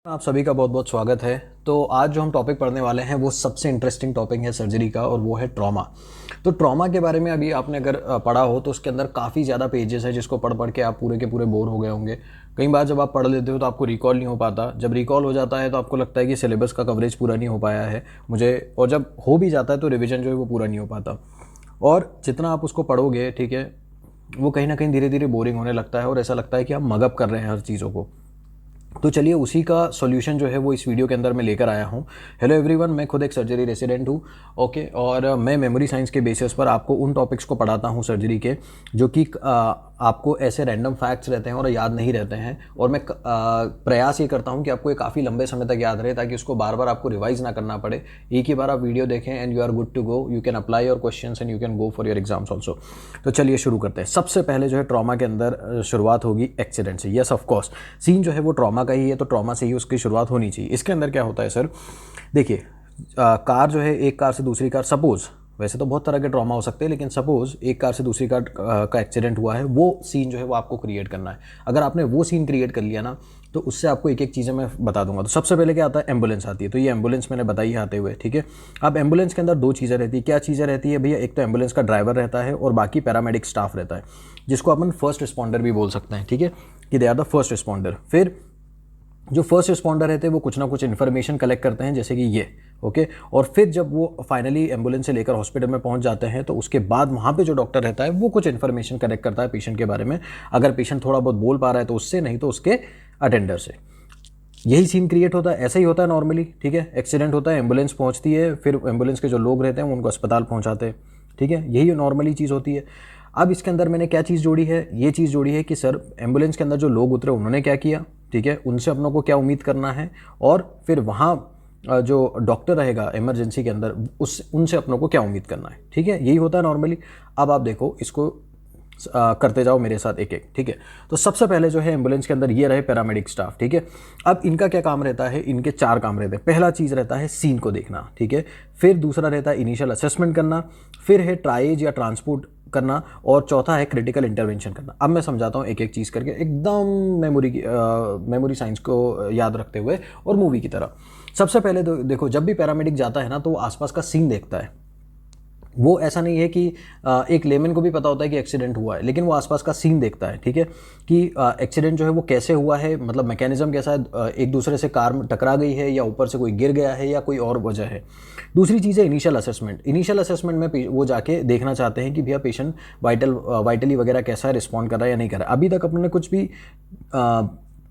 आप सभी का बहुत बहुत स्वागत है। तो आज जो हम टॉपिक पढ़ने वाले हैं वो सबसे इंटरेस्टिंग टॉपिक है सर्जरी का, और वो है ट्रॉमा। तो ट्रॉमा के बारे में अभी आपने अगर पढ़ा हो तो उसके अंदर काफ़ी ज़्यादा पेजेस है जिसको पढ़ पढ़ के आप पूरे के पूरे बोर हो गए होंगे। कई बार जब आप पढ़ लेते हो तो आपको रिकॉल नहीं हो पाता, जब रिकॉल हो जाता है तो आपको लगता है कि सिलेबस का कवरेज पूरा नहीं हो पाया है मुझे, और जब हो भी जाता है तो रिविजन जो है वो पूरा नहीं हो पाता। और जितना आप उसको पढ़ोगे, ठीक है, वो कहीं ना कहीं धीरे धीरे बोरिंग होने लगता है और ऐसा लगता है कि आप मगअप कर रहे हैं हर चीज़ों को। तो चलिए उसी का सॉल्यूशन जो है वो इस वीडियो के अंदर मैं लेकर आया हूँ। हेलो एवरीवन, मैं खुद एक सर्जरी रेसिडेंट हूँ। ओके, और मैं मेमोरी साइंस के बेसिस पर आपको उन टॉपिक्स को पढ़ाता हूँ सर्जरी के, जो कि आपको ऐसे रैंडम फैक्ट्स रहते हैं और याद नहीं रहते हैं, और मैं प्रयास ये करता हूँ कि आपको ये काफ़ी लंबे समय तक याद रहे, ताकि उसको बार बार आपको रिवाइज ना करना पड़े। एक ही बार आप वीडियो देखें and you are good to go, you can apply your questions and you can go for your exams also. तो चलिए शुरू करते हैं। सबसे पहले जो है ट्रॉमा के अंदर शुरुआत होगी एक्सीडेंट से। यस, ऑफ कोर्स सीन जो है वो ट्रॉमा का ही है, तो ट्रॉमा से ही उसकी शुरुआत होनी चाहिए। इसके अंदर क्या होता है सर, देखिए कार जो है, एक कार से दूसरी कार, सपोज, वैसे तो बहुत तरह के ट्रॉमा हो सकते हैं, लेकिन सपोज एक कार से दूसरी कार का एक्सीडेंट हुआ है, वो सीन जो है वो आपको क्रिएट करना है। अगर आपने वो सीन क्रिएट कर लिया ना, तो उससे आपको एक एक चीज़ें मैं बता दूंगा। तो सबसे पहले क्या आता है, एम्बुलेंस आती है। तो ये एम्बुलेंस मैंने बताई आते हुए, ठीक है। अब एम्बुलेंस के अंदर दो चीज़ें रहती है। क्या चीज़ें रहती है भैया? एक तो एम्बुलेंस का ड्राइवर रहता है और बाकी पैरामेडिक स्टाफ रहता है, जिसको अपन फर्स्ट रिस्पॉन्डर भी बोल सकते हैं, ठीक है, कि they are the first responder. फिर जो फर्स्ट रिस्पॉन्डर रहते हैं वो कुछ ना कुछ इन्फॉर्मेशन कलेक्ट करते हैं, जैसे कि ये, ओके। और फिर जब वो फाइनली एम्बुलेंस से लेकर हॉस्पिटल में पहुंच जाते हैं, तो उसके बाद वहाँ पे जो डॉक्टर रहता है वो कुछ इन्फॉर्मेशन कलेक्ट करता है पेशेंट के बारे में। अगर पेशेंट थोड़ा बहुत बोल पा रहा है तो उससे, नहीं तो उसके अटेंडर से। यही सीन क्रिएट होता है, ऐसा ही होता है नॉर्मली, ठीक है। एक्सीडेंट होता है, एम्बुलेंस पहुँचती है, फिर एम्बुलेंस के जो लोग रहते हैं उनको अस्पताल पहुँचाते हैं, ठीक है। यही नॉर्मली चीज़ होती है। अब इसके अंदर मैंने क्या चीज़ जोड़ी है, ये चीज़ जोड़ी है कि सर एम्बुलेंस के अंदर जो लोग उतरे उन्होंने क्या किया, ठीक है, उनसे अपनों को क्या उम्मीद करना है, और फिर वहाँ जो डॉक्टर रहेगा इमरजेंसी के अंदर उनसे अपनों को क्या उम्मीद करना है, ठीक है। यही होता है नॉर्मली। अब आप देखो, इसको करते जाओ मेरे साथ एक एक, ठीक है। तो सबसे पहले जो है एम्बुलेंस के अंदर ये रहे पैरामेडिक स्टाफ, ठीक है। अब इनका क्या काम रहता है, इनके चार काम रहते हैं। पहला चीज़ रहता है सीन को देखना, ठीक है। फिर दूसरा रहता है इनिशियल असेसमेंट करना, फिर है ट्राइज या ट्रांसपोर्ट करना, और चौथा है क्रिटिकल इंटरवेंशन करना। अब मैं समझाता हूँ एक एक चीज़ करके, एकदम मेमोरी साइंस को याद रखते हुए और मूवी की तरह। सबसे पहले देखो, जब भी पैरामेडिक जाता है ना, तो वो आसपास का सीन देखता है। वो ऐसा नहीं है कि एक लेमन को भी पता होता है कि एक्सीडेंट हुआ है, लेकिन वो आसपास का सीन देखता है, ठीक है, कि एक्सीडेंट जो है वो कैसे हुआ है, मतलब मैकेनिज्म कैसा है, एक दूसरे से कार टकरा गई है या ऊपर से कोई गिर गया है या कोई और वजह है। दूसरी चीज़ है इनिशियल असेसमेंट। इनिशियल असेसमेंट में वो जाके देखना चाहते हैं कि भैया पेशेंट वाइटली वगैरह कैसा है, रिस्पॉन्ड कर रहा है या नहीं कर रहा है। अभी तक अपने कुछ भी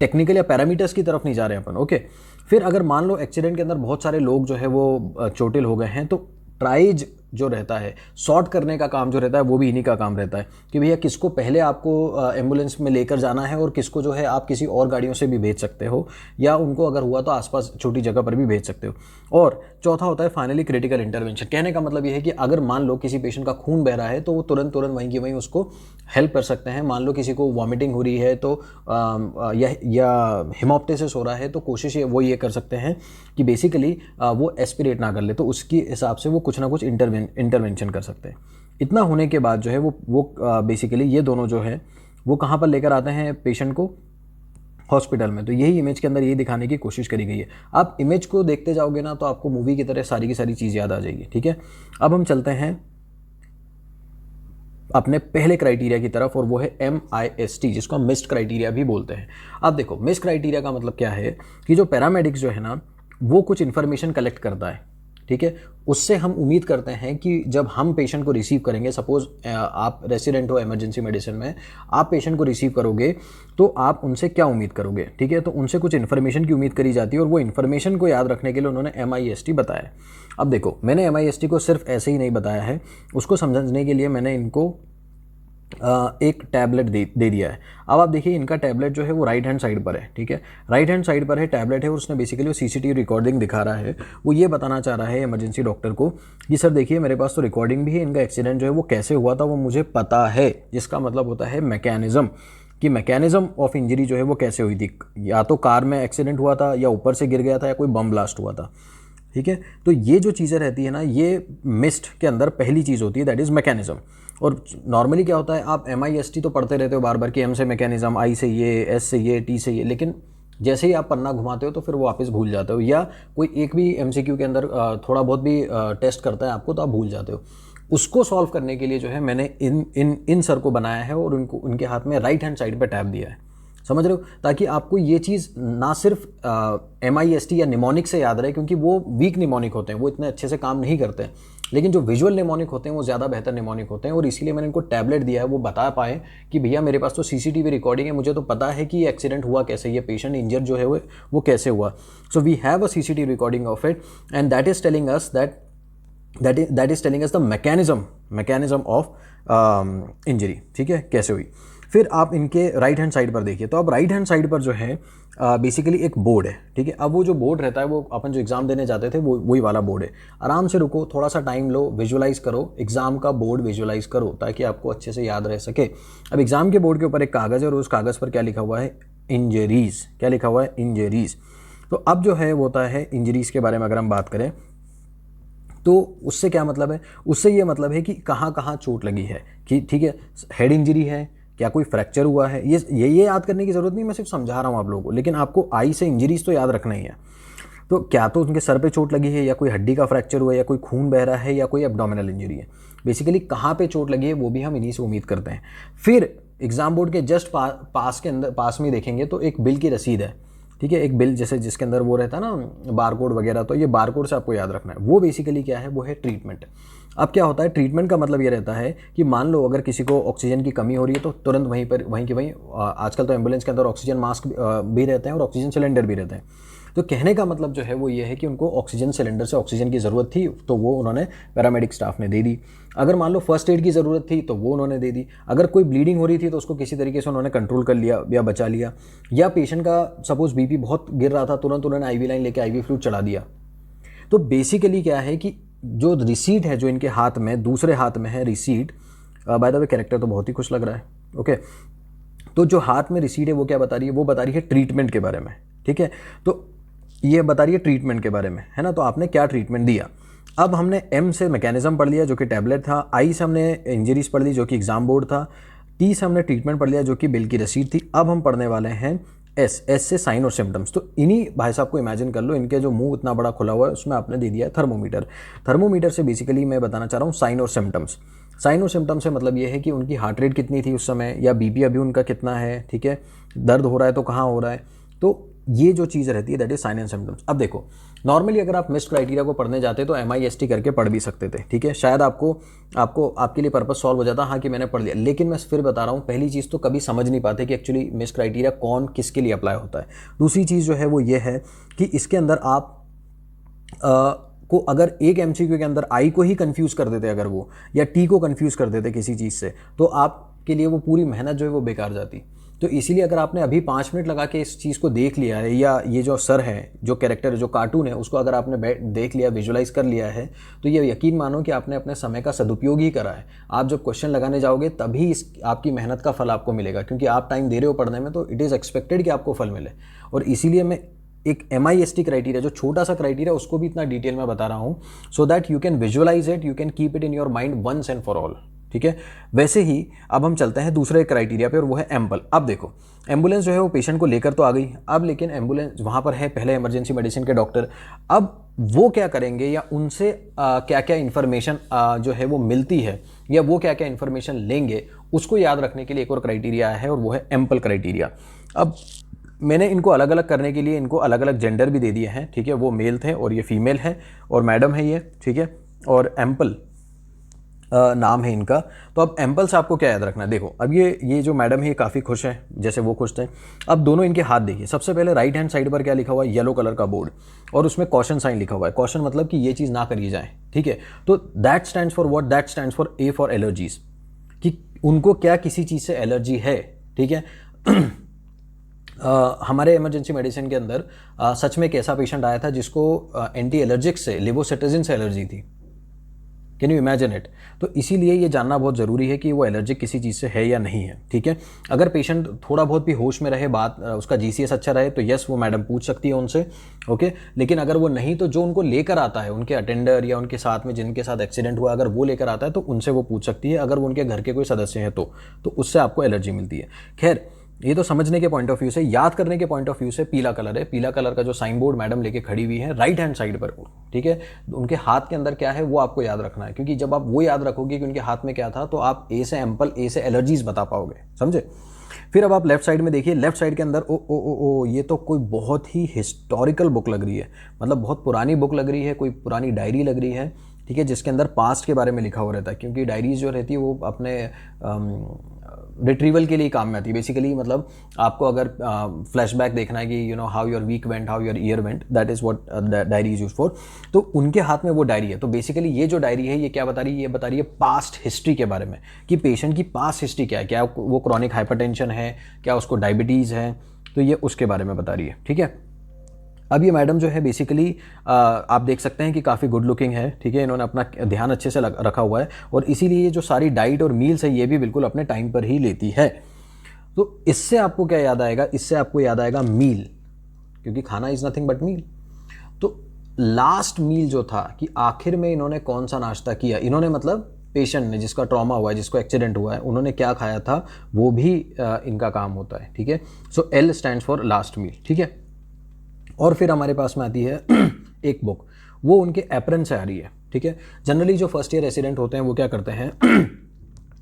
टेक्निकल या पैरामीटर्स की तरफ नहीं जा रहे हैं अपन, ओके। फिर अगर मान लो एक्सीडेंट के अंदर बहुत सारे लोग जो है वो चोटिल हो गए हैं, तो ट्राइज जो रहता है, सॉर्ट करने का काम जो रहता है, वो भी इन्हीं का काम रहता है कि भैया किसको पहले आपको एम्बुलेंस में लेकर जाना है, और किसको जो है आप किसी और गाड़ियों से भी भेज सकते हो, या उनको अगर हुआ तो आसपास छोटी जगह पर भी भेज सकते हो। और चौथा होता है फाइनली क्रिटिकल इंटरवेंशन। कहने का मतलब ये है कि अगर मान लो किसी पेशेंट का खून बह रहा है, तो वो तुरंत वहीं की वहीं उसको हेल्प कर सकते हैं। मान लो किसी को वॉमिटिंग हो रही है, तो या हिमोप्टेसिस हो रहा है, तो कोशिश ये कर सकते हैं कि बेसिकली वो एस्पिरेट ना कर ले, तो उसके हिसाब से वो कुछ ना कुछ इंटरवेंशन कर सकते हैं। इतना होने के बाद जो है वो बेसिकली ये दोनों जो है वो कहाँ पर लेकर आते हैं पेशेंट को, हॉस्पिटल में। तो यही इमेज के अंदर यही दिखाने की कोशिश करी गई है। आप इमेज को देखते जाओगे ना, तो आपको मूवी की तरह सारी की सारी चीज़ याद आ जाएगी, ठीक है। अब हम चलते हैं अपने पहले क्राइटेरिया की तरफ, और वो है MIST, जिसको हम मिस्ड क्राइटेरिया भी बोलते हैं। अब देखो, मिस्ड क्राइटेरिया का मतलब क्या है कि जो पैरामेडिक्स जो है ना, वो कुछ इन्फॉर्मेशन कलेक्ट करता है, ठीक है। उससे हम उम्मीद करते हैं कि जब हम पेशेंट को रिसीव करेंगे, सपोज आप रेसिडेंट हो इमरजेंसी मेडिसिन में, आप पेशेंट को रिसीव करोगे, तो आप उनसे क्या उम्मीद करोगे, ठीक है। तो उनसे कुछ इन्फॉर्मेशन की उम्मीद करी जाती है, और वो इन्फॉर्मेशन को याद रखने के लिए उन्होंने MIST बताया। अब देखो, मैंने MIST को सिर्फ ऐसे ही नहीं बताया है, उसको समझने के लिए मैंने इनको एक टैबलेट दे दिया है। अब आप देखिए, इनका टैबलेट जो है वो राइट हैंड साइड पर है, ठीक है, राइट हैंड साइड पर है टैबलेट है, और उसने बेसिकली वो CCTV रिकॉर्डिंग दिखा रहा है। वो ये बताना चाह रहा है इमरजेंसी डॉक्टर को कि सर देखिए, मेरे पास तो रिकॉर्डिंग भी है, इनका एक्सीडेंट जो है वो कैसे हुआ था वो मुझे पता है, जिसका मतलब होता है मैकेनिज्म, कि मैकेनिज्म ऑफ इंजरी जो है वो कैसे हुई थी। या तो कार में एक्सीडेंट हुआ था, या ऊपर से गिर गया था, या कोई बम ब्लास्ट हुआ था, ठीक है। तो ये जो चीज़ें रहती है ना, ये मिस्ट के अंदर पहली चीज़ होती है, दैट इज़ मैकेनिज्म। और नॉर्मली क्या होता है, आप MIST तो पढ़ते रहते हो बार बार कि M से मैकेनिज्म, I से ये, S से ये, T से ये, लेकिन जैसे ही आप पन्ना घुमाते हो तो फिर वो वापस भूल जाते हो, या कोई एक भी एमसीक्यू के अंदर थोड़ा बहुत भी टेस्ट करता है आपको तो आप भूल जाते हो। उसको सॉल्व करने के लिए जो है मैंने इन सर को बनाया है और उनको उनके हाथ में राइट हैंड साइड पे टैब दिया है, समझ रहे हो, ताकि आपको ये चीज़ ना सिर्फ MIST या निमोनिक से याद रहे, क्योंकि वो वीक निमोनिक होते हैं, वो इतने अच्छे से काम नहीं करते हैं, लेकिन जो विजुअल निमोनिक होते हैं वो ज़्यादा बेहतर निमोनिक होते हैं। और इसीलिए मैंने इनको टैबलेट दिया है, वो बता पाए कि भैया मेरे पास तो CCTV रिकॉर्डिंग है, मुझे तो पता है कि ये एक्सीडेंट हुआ कैसे, ये पेशेंट इंजर जो है वो कैसे हुआ। So we have a CCTV recording of it and that is telling us that is telling us the mechanism of injury, ठीक है, कैसे हुई। फिर आप इनके राइट हैंड साइड पर देखिए, तो अब राइट हैंड साइड पर जो है बेसिकली एक बोर्ड है, ठीक है। अब वो जो बोर्ड रहता है वो अपन जो एग्जाम देने जाते थे वो वही वाला बोर्ड है। आराम से रुको, थोड़ा सा टाइम लो, विजुअलाइज करो, एग्जाम का बोर्ड विजुअलाइज करो ताकि आपको अच्छे से याद रह सके। अब एग्जाम के बोर्ड के ऊपर एक कागज़ है और उस कागज़ पर क्या लिखा हुआ है, इंजरीज। क्या लिखा हुआ है, इंजरीज। तो अब जो है वो होता है इंजरीज के बारे में अगर हम बात करें तो उससे क्या मतलब है, उससे ये मतलब है कि कहाँ कहाँ चोट लगी है, कि ठीक है हेड इंजरी है, क्या कोई फ्रैक्चर हुआ है, ये याद करने की ज़रूरत नहीं, मैं सिर्फ समझा रहा हूँ आप लोगों को, लेकिन आपको आई से इंजरीज तो याद रखना ही है। तो क्या तो उनके सर पे चोट लगी है, या कोई हड्डी का फ्रैक्चर हुआ है, या कोई खून बह रहा है, या कोई एब्डोमिनल इंजरी है। बेसिकली कहाँ पे चोट लगी है वो भी हम इन्हीं से उम्मीद करते हैं। फिर एग्जाम बोर्ड के जस्ट पास में देखेंगे तो एक बिल की रसीद है, ठीक है, एक बिल जैसे जिसके अंदर वो रहता है ना बारकोड वगैरह, तो ये बारकोड से आपको याद रखना है। वो बेसिकली क्या है, वो है ट्रीटमेंट। अब क्या होता है, ट्रीटमेंट का मतलब ये रहता है कि मान लो अगर किसी को ऑक्सीजन की कमी हो रही है तो तुरंत वहीं की वहीं आजकल तो एम्बुलेंस के अंदर ऑक्सीजन मास्क भी रहते हैं और ऑक्सीजन सिलेंडर भी रहते हैं। तो कहने का मतलब जो है वो ये है कि उनको ऑक्सीजन सिलेंडर से ऑक्सीजन की ज़रूरत थी तो वो उन्होंने पैरामेडिक स्टाफ ने दे दी। अगर मान लो फर्स्ट एड की ज़रूरत थी तो वो उन्होंने दे दी। अगर कोई ब्लीडिंग हो रही थी तो उसको किसी तरीके से उन्होंने कंट्रोल कर लिया या बचा लिया। या पेशेंट का सपोज BP बहुत गिर रहा था, तुरंत उन्होंने IV लाइन लेके IV फ्लूइड चढ़ा दिया। तो बेसिकली क्या है कि जो रिसीट है जो इनके हाथ में, दूसरे हाथ में है receipt, by the way character तो बहुत ही खुश लग रहा है, ओके। तो जो हाथ में रिसीट है वो क्या बता रही है, वो बता रही है ट्रीटमेंट के बारे में, ठीक है। तो ये बता रही है ट्रीटमेंट के बारे में, है ना। तो आपने क्या ट्रीटमेंट दिया। अब हमने M से मैकेनिज्म पढ़ लिया जो कि टैबलेट था, I से हमने इंजरीज पढ़ ली जो कि एग्जाम बोर्ड था, T से हमने ट्रीटमेंट पढ़ लिया जो कि बिल की रसीद थी। अब हम पढ़ने वाले हैं S से साइन और सिम्टम्स। तो इन्हीं भाई साहब को इमेजिन कर लो, इनके जो मुंह इतना बड़ा खुला हुआ है उसमें आपने दे दिया है थर्मोमीटर। थर्मोमीटर से बेसिकली मैं बताना चाह रहा हूँ साइन और सिम्टम्स। साइन और सिम्टम्स से मतलब ये है कि उनकी हार्ट रेट कितनी थी उस समय, या BP अभी उनका कितना है, ठीक है, दर्द हो रहा है तो कहाँ हो रहा है। तो ये जो चीज़ रहती है that is sine and symptoms. अब देखो नॉर्मली अगर आप मिस्ड क्राइटेरिया को पढ़ने जाते तो MIST करके पढ़ भी सकते थे, ठीक है, शायद आपके लिए पर्पस सॉल्व हो जाता, हाँ कि मैंने पढ़ लिया। लेकिन मैं फिर बता रहा हूँ, पहली चीज़ तो कभी समझ नहीं पाते कि एक्चुअली मिस्ड क्राइटेरिया कौन किसके लिए अप्लाई होता है। दूसरी चीज़ जो है वो ये है कि इसके अंदर आप को अगर एक MCQ के अंदर I को ही कंफ्यूज कर देते अगर वो, या T को कंफ्यूज कर देते किसी चीज़ से, तो आपके लिए वो पूरी मेहनत जो है वो बेकार जाती। तो इसीलिए अगर आपने अभी 5 मिनट लगा के इस चीज़ को देख लिया है, या ये जो सर है, जो कैरेक्टर है, जो कार्टून है, उसको अगर आपने देख लिया, विजुलाइज कर लिया है, तो ये यकीन मानो कि आपने अपने समय का सदुपयोग ही करा है। आप जब क्वेश्चन लगाने जाओगे तभी आपकी मेहनत का फल आपको मिलेगा, क्योंकि आप टाइम दे रहे हो पढ़ने में, तो इट इज़ एक्सपेक्टेड कि आपको फल मिले। और इसीलिए मैं एक MIST क्राइटेरिया जो छोटा सा क्राइटेरिया उसको भी इतना डिटेल में बता रहा हूँ, so that you can visualise it, you can keep it in your mind once and for all, ठीक है। वैसे ही अब हम चलते हैं दूसरे क्राइटेरिया पे और वो है एम्पल। अब देखो एम्बुलेंस जो है वो पेशेंट को लेकर तो आ गई, अब लेकिन एम्बुलेंस वहाँ पर है पहले इमरजेंसी मेडिसिन के डॉक्टर। अब वो क्या करेंगे, या उनसे क्या क्या इन्फॉर्मेशन जो है वो मिलती है, या वो क्या क्या इन्फॉर्मेशन लेंगे, उसको याद रखने के लिए एक और क्राइटेरिया है और वो है एम्पल क्राइटेरिया। अब मैंने इनको अलग अलग करने के लिए इनको अलग अलग जेंडर भी दे दिए हैं, ठीक है, वो मेल थे और ये फीमेल है और मैडम है ये, ठीक है, और एम्पल नाम है इनका। तो अब एम्पल से आपको क्या याद रखना है, देखो अब ये जो मैडम है ये काफ़ी खुश है जैसे वो खुश थे। अब दोनों इनके हाथ देखिए, सबसे पहले राइट हैंड साइड पर क्या लिखा हुआ है, येलो कलर का बोर्ड, और उसमें कॉशन साइन लिखा हुआ है। कॉशन मतलब कि ये चीज़ ना करी जाए, ठीक है। तो that stands for what, that stands for A for allergies, कि उनको क्या किसी चीज़ से एलर्जी है, ठीक है। हमारे इमरजेंसी मेडिसिन के अंदर सच में एक ऐसा पेशेंट आया था जिसको एंटी एलर्जिक से, लेवोसिट्राजिन से एलर्जी थी। Can you imagine it. तो इसीलिए ये जानना बहुत ज़रूरी है कि वो एलर्जिक किसी चीज़ से है या नहीं है, ठीक है। अगर पेशेंट थोड़ा बहुत भी होश में रहे, बात उसका GCS अच्छा रहे, तो यस वो मैडम पूछ सकती है उनसे, ओके। लेकिन अगर वो नहीं, तो जो उनको लेकर आता है, उनके अटेंडर या उनके साथ में जिनके साथ एक्सीडेंट हुआ, अगर वो लेकर आता है तो उनसे वो पूछ सकती है। अगर वो उनके घर के कोई सदस्य हैं तो उससे आपको एलर्जी मिलती है। खैर ये तो समझने के पॉइंट ऑफ व्यू से, याद करने के पॉइंट ऑफ व्यू से पीला कलर है। पीला कलर का जो साइन बोर्ड मैडम लेके खड़ी हुई है राइट हैंड साइड पर, ठीक है, उनके हाथ के अंदर क्या है वो आपको याद रखना है, क्योंकि जब आप वो याद रखोगे कि उनके हाथ में क्या था तो आप ए से एम्पल, ए से एलर्जीज बता पाओगे, समझे। फिर अब आप लेफ्ट साइड में देखिए, लेफ्ट साइड के अंदर ओ ओ ओ ओ ये तो कोई बहुत ही हिस्टोरिकल बुक लग रही है, मतलब बहुत पुरानी बुक लग रही है, कोई पुरानी डायरी लग रही है, ठीक है, जिसके अंदर पास्ट के बारे में लिखा हो रहता है, क्योंकि डायरीज जो रहती है वो अपने रिट्रीवल के लिए काम में आती है बेसिकली। मतलब आपको अगर फ्लैशबैक देखना है कि you know how your week went, how your year went, that is what diary is use for. तो उनके हाथ में वो डायरी है। तो बेसिकली ये जो डायरी है ये क्या बता रही है, ये बता रही है पास्ट हिस्ट्री के बारे में, कि पेशेंट की पास्ट हिस्ट्री क्या है, क्या वो क्रॉनिक हाइपरटेंशन है, क्या उसको डायबिटीज़ है, तो ये उसके बारे में बता रही है, ठीक है। अब ये मैडम जो है बेसिकली आप देख सकते हैं कि काफ़ी गुड लुकिंग है, ठीक है, इन्होंने अपना ध्यान अच्छे से रखा हुआ है, और इसीलिए ये जो सारी डाइट और मील्स है ये भी बिल्कुल अपने टाइम पर ही लेती है। तो इससे आपको क्या याद आएगा, इससे आपको याद आएगा मील, क्योंकि खाना इज़ नथिंग बट मील। तो लास्ट मील जो था कि आखिर में इन्होंने कौन सा नाश्ता किया, इन्होंने मतलब पेशेंट ने जिसका ट्रॉमा हुआ है, जिसको एक्सीडेंट हुआ है, उन्होंने क्या खाया था, वो भी इनका काम होता है, ठीक है। So L stands for last mile, ठीक है। और फिर हमारे पास में आती है एक बुक, वो उनके एप्रन से आ रही है, ठीक है। जनरली जो फर्स्ट ईयर रेसिडेंट होते हैं वो क्या करते हैं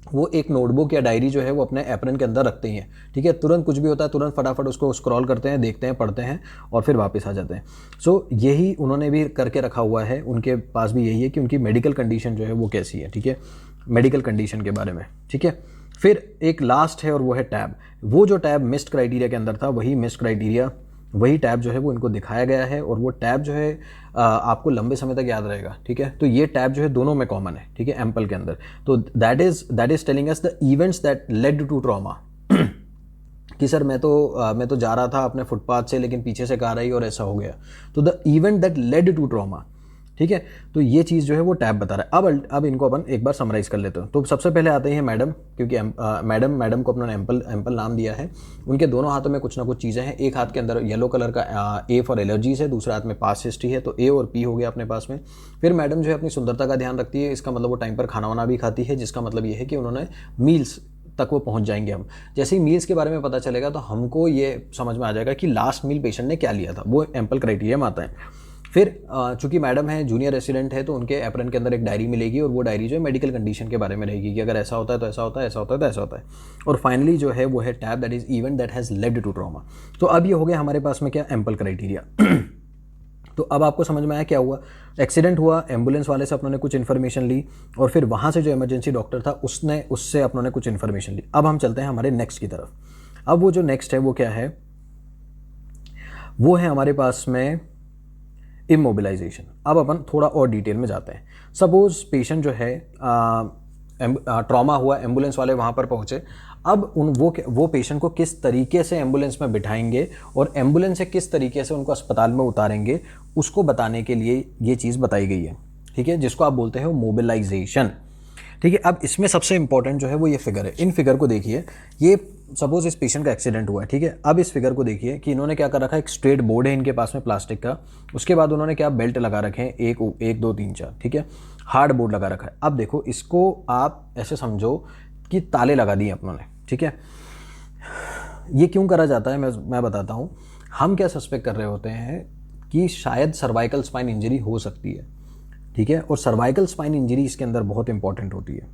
वो एक नोटबुक या डायरी जो है वो अपने एप्रन के अंदर रखते ही हैं, ठीक है। तुरंत कुछ भी होता है तुरंत फटाफट उसको स्क्रॉल करते हैं, देखते हैं, पढ़ते हैं और फिर वापस आ जाते हैं। सो यही उन्होंने भी करके रखा हुआ है, उनके पास भी यही है कि उनकी मेडिकल कंडीशन जो है वो कैसी है, ठीक है, मेडिकल कंडीशन के बारे में, ठीक है। फिर एक लास्ट है और वो है टैब। वो जो टैब मिस्ड क्राइटेरिया के अंदर था, वही मिस्ड क्राइटेरिया, वही टैब जो है वो इनको दिखाया गया है, और वो टैब जो है आपको लंबे समय तक याद रहेगा, ठीक है। तो ये टैब जो है दोनों में कॉमन है, ठीक है, एम्पल के अंदर। तो that is telling us the events that led to trauma कि सर मैं तो जा रहा था अपने फुटपाथ से, लेकिन पीछे से कार आई और ऐसा हो गया। तो the event that led to trauma, ठीक है। तो ये चीज़ जो है वो टैब बता रहा है। अब इनको अपन एक बार समराइज कर लेते हैं। तो सबसे पहले आते हैं मैडम, क्योंकि मैडम को अपना एम्पल नाम दिया है। उनके दोनों हाथों में कुछ ना कुछ चीज़ें हैं। एक हाथ के अंदर येलो कलर का ए फॉर एलर्जीज है, दूसरे हाथ में पास्ट हिस्ट्री है, तो ए और पी हो गया अपने पास में। फिर मैडम जो है अपनी सुंदरता का ध्यान रखती है, इसका मतलब वो टाइम पर खाना वाना भी खाती है, जिसका मतलब ये है कि उन्होंने मील्स तक वो पहुंच जाएंगे। हम जैसे ही मील्स के बारे में पता चलेगा तो हमको ये समझ में आ जाएगा कि लास्ट मील पेशेंट ने क्या लिया था, वो एम्पल क्राइटेरिया में आता है। फिर चूंकि मैडम है जूनियर रेसिडेंट है, तो उनके एप्रन के अंदर एक डायरी मिलेगी, और वो डायरी जो है मेडिकल कंडीशन के बारे में रहेगी कि अगर ऐसा होता है तो ऐसा होता है, ऐसा होता है तो ऐसा होता है। और फाइनली जो है वो है टैब, that is event that has led to trauma. तो अब ये हो गया हमारे पास में क्या, एम्पल क्राइटेरिया। तो अब आपको समझ में आया क्या हुआ, एक्सीडेंट हुआ, एम्बुलेंस वाले से अपनों ने कुछ इन्फॉर्मेशन ली, और फिर वहाँ से जो इमरजेंसी डॉक्टर था उससे अपनों ने कुछ इन्फॉर्मेशन ली। अब हम चलते हैं हमारे नेक्स्ट की तरफ। अब वो जो नेक्स्ट है वो क्या है, वो है हमारे पास में इमोबिलाइजेशन। अब अपन थोड़ा और डिटेल में जाते हैं। सपोज पेशेंट जो है ट्रॉमा हुआ, एम्बुलेंस वाले वहाँ पर पहुँचे। अब वो पेशेंट को किस तरीके से एम्बुलेंस में बिठाएंगे और एम्बुलेंस से किस तरीके से उनको अस्पताल में उतारेंगे, उसको बताने के लिए ये चीज़ बताई गई है, ठीक है, जिसको आप बोलते हैं मोबिलाइजेशन, ठीक है। अब इसमें सबसे इंपॉर्टेंट जो है वो ये फिगर है। इन फिगर को देखिए, ये सपोज इस पेशेंट का एक्सीडेंट हुआ है, ठीक है। अब इस फिगर को देखिए कि इन्होंने क्या कर रखा है, एक स्ट्रेट बोर्ड है इनके पास में प्लास्टिक का, उसके बाद उन्होंने क्या बेल्ट लगा रखे हैं, एक दो तीन चार, ठीक है, हार्ड बोर्ड लगा रखा है। अब देखो इसको आप ऐसे समझो कि ताले लगा दिए अपनों ने, ठीक है। ये क्यों करा जाता है मैं बताता हूँ। हम क्या सस्पेक्ट कर रहे होते हैं कि शायद सर्वाइकल स्पाइन इंजरी हो सकती है, ठीक है, और सर्वाइकल स्पाइन इंजरी इसके अंदर बहुत इंपॉर्टेंट होती है,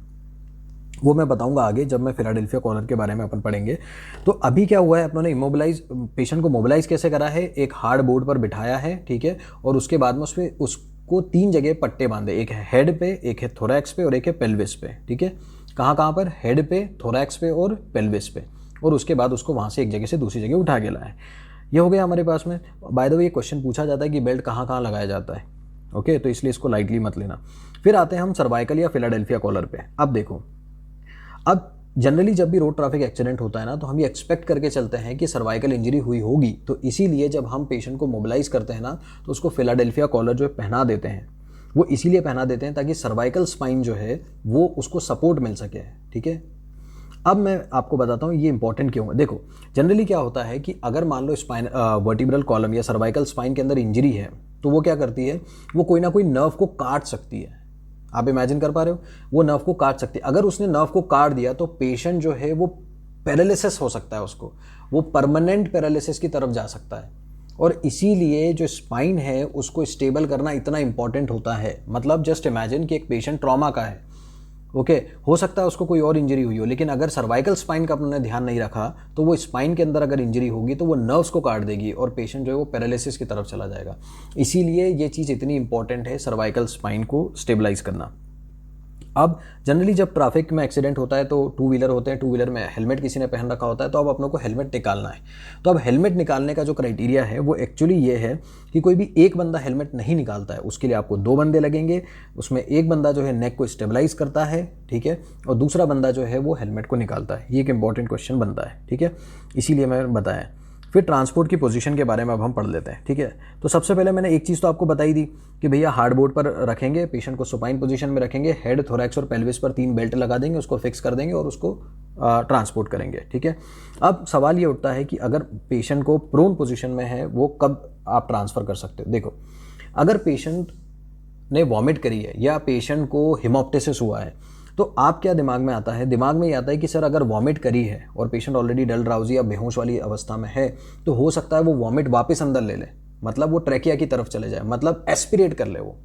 वो मैं बताऊंगा आगे जब मैं फिलाडेल्फिया कॉलर के बारे में अपन पढ़ेंगे। तो अभी क्या हुआ है, अपनों ने इमोबिलाइज पेशेंट को मोबिलाइज कैसे करा है, एक हार्ड बोर्ड पर बिठाया है, ठीक है, और उसके बाद में उसको 3 जगह पट्टे बांधे, एक है हेड पे, एक है थोरैक्स पे और एक है पेल्विस पे, ठीक है। कहाँ पर, हेड पे, थोरैक्स पे और पेल्विस पे, और उसके बाद उसको वहाँ से एक जगह से दूसरी जगह उठा के लाए। ये हो गया हमारे पास में। बाय द वे ये क्वेश्चन पूछा जाता है कि बेल्ट कहाँ लगाया जाता है, ओके, तो इसलिए इसको लाइटली मत लेना। फिर आते हैं हम सर्वाइकल या फिलाडेल्फिया कॉलर पे। अब देखो, अब जनरली जब भी रोड ट्रैफिक एक्सीडेंट होता है ना, तो हम ये एक्सपेक्ट करके चलते हैं कि सर्वाइकल इंजरी हुई होगी, तो इसीलिए जब हम पेशेंट को मोबिलाइज करते हैं ना, तो उसको फिलाडेल्फिया कॉलर जो है पहना देते हैं। वो इसीलिए पहना देते हैं ताकि सर्वाइकल स्पाइन जो है वो उसको सपोर्ट मिल सके, ठीक है। अब मैं आपको बताता हूँ ये इंपॉर्टेंट क्यों है। देखो जनरली क्या होता है कि अगर मान लो स्पाइन वर्टिब्रल कॉलम या सर्वाइकल स्पाइन के अंदर इंजरी है, तो वो क्या करती है, वो कोई ना कोई नर्व को काट सकती है। आप इमेजिन कर पा रहे हो, वो नर्व को काट सकती है। अगर उसने नर्व को काट दिया तो पेशेंट जो है वो पैरालिसिस हो सकता है उसको, वो परमानेंट पैरालिसिस की तरफ जा सकता है। और इसीलिए जो स्पाइन है उसको स्टेबल करना इतना इंपॉर्टेंट होता है। मतलब जस्ट इमेजिन कि एक पेशेंट ट्रॉमा का है, ओके, हो सकता है उसको कोई और इंजरी हुई हो, लेकिन अगर सर्वाइकल स्पाइन का उन्होंने ध्यान नहीं रखा तो वो स्पाइन के अंदर अगर इंजरी होगी तो वो नर्व्स को काट देगी और पेशेंट जो है वो पैरालिसिस की तरफ चला जाएगा। इसीलिए ये चीज़ इतनी इंपॉर्टेंट है सर्वाइकल स्पाइन को स्टेबलाइज करना। अब जनरली जब ट्रैफिक में एक्सीडेंट होता है तो टू व्हीलर होते हैं, टू व्हीलर में हेलमेट किसी ने पहन रखा होता है, तो अब अपनों को हेलमेट निकालना है। तो अब हेलमेट निकालने का जो क्राइटेरिया है वो एक्चुअली ये है कि कोई भी एक बंदा हेलमेट नहीं निकालता है, उसके लिए आपको 2 बंदे लगेंगे। उसमें एक बंदा जो है नेक को स्टेबलाइज करता है, ठीक है, और दूसरा बंदा जो है वो हेलमेट को निकालता है। ये एक इंपॉर्टेंट क्वेश्चन बनता है, ठीक है, इसीलिए मैं बताया। फिर ट्रांसपोर्ट की पोजीशन के बारे में अब हम पढ़ लेते हैं, ठीक है। तो सबसे पहले मैंने एक चीज़ तो आपको बताई दी कि भैया हार्डबोर्ड पर रखेंगे, पेशेंट को सुपाइन पोजीशन में रखेंगे, हेड, थोरैक्स और पेल्विस पर 3 बेल्ट लगा देंगे, उसको फिक्स कर देंगे और उसको ट्रांसपोर्ट करेंगे, ठीक है। अब सवाल ये उठता है कि अगर पेशेंट को प्रोन पोजीशन में है वो कब आप ट्रांसफ़र कर सकते हो। देखो, अगर पेशेंट ने वॉमिट करी है या पेशेंट को हिमोप्टिसिस हुआ है तो आप क्या दिमाग में आता है, दिमाग में ये आता है कि सर अगर वॉमिट करी है और पेशेंट ऑलरेडी डल ड्राउजी या बेहोश वाली अवस्था में है तो हो सकता है वो वॉमिट वापस अंदर ले ले, मतलब वो ट्रैकिया की तरफ चले जाए, मतलब एस्पिरेट कर ले वो।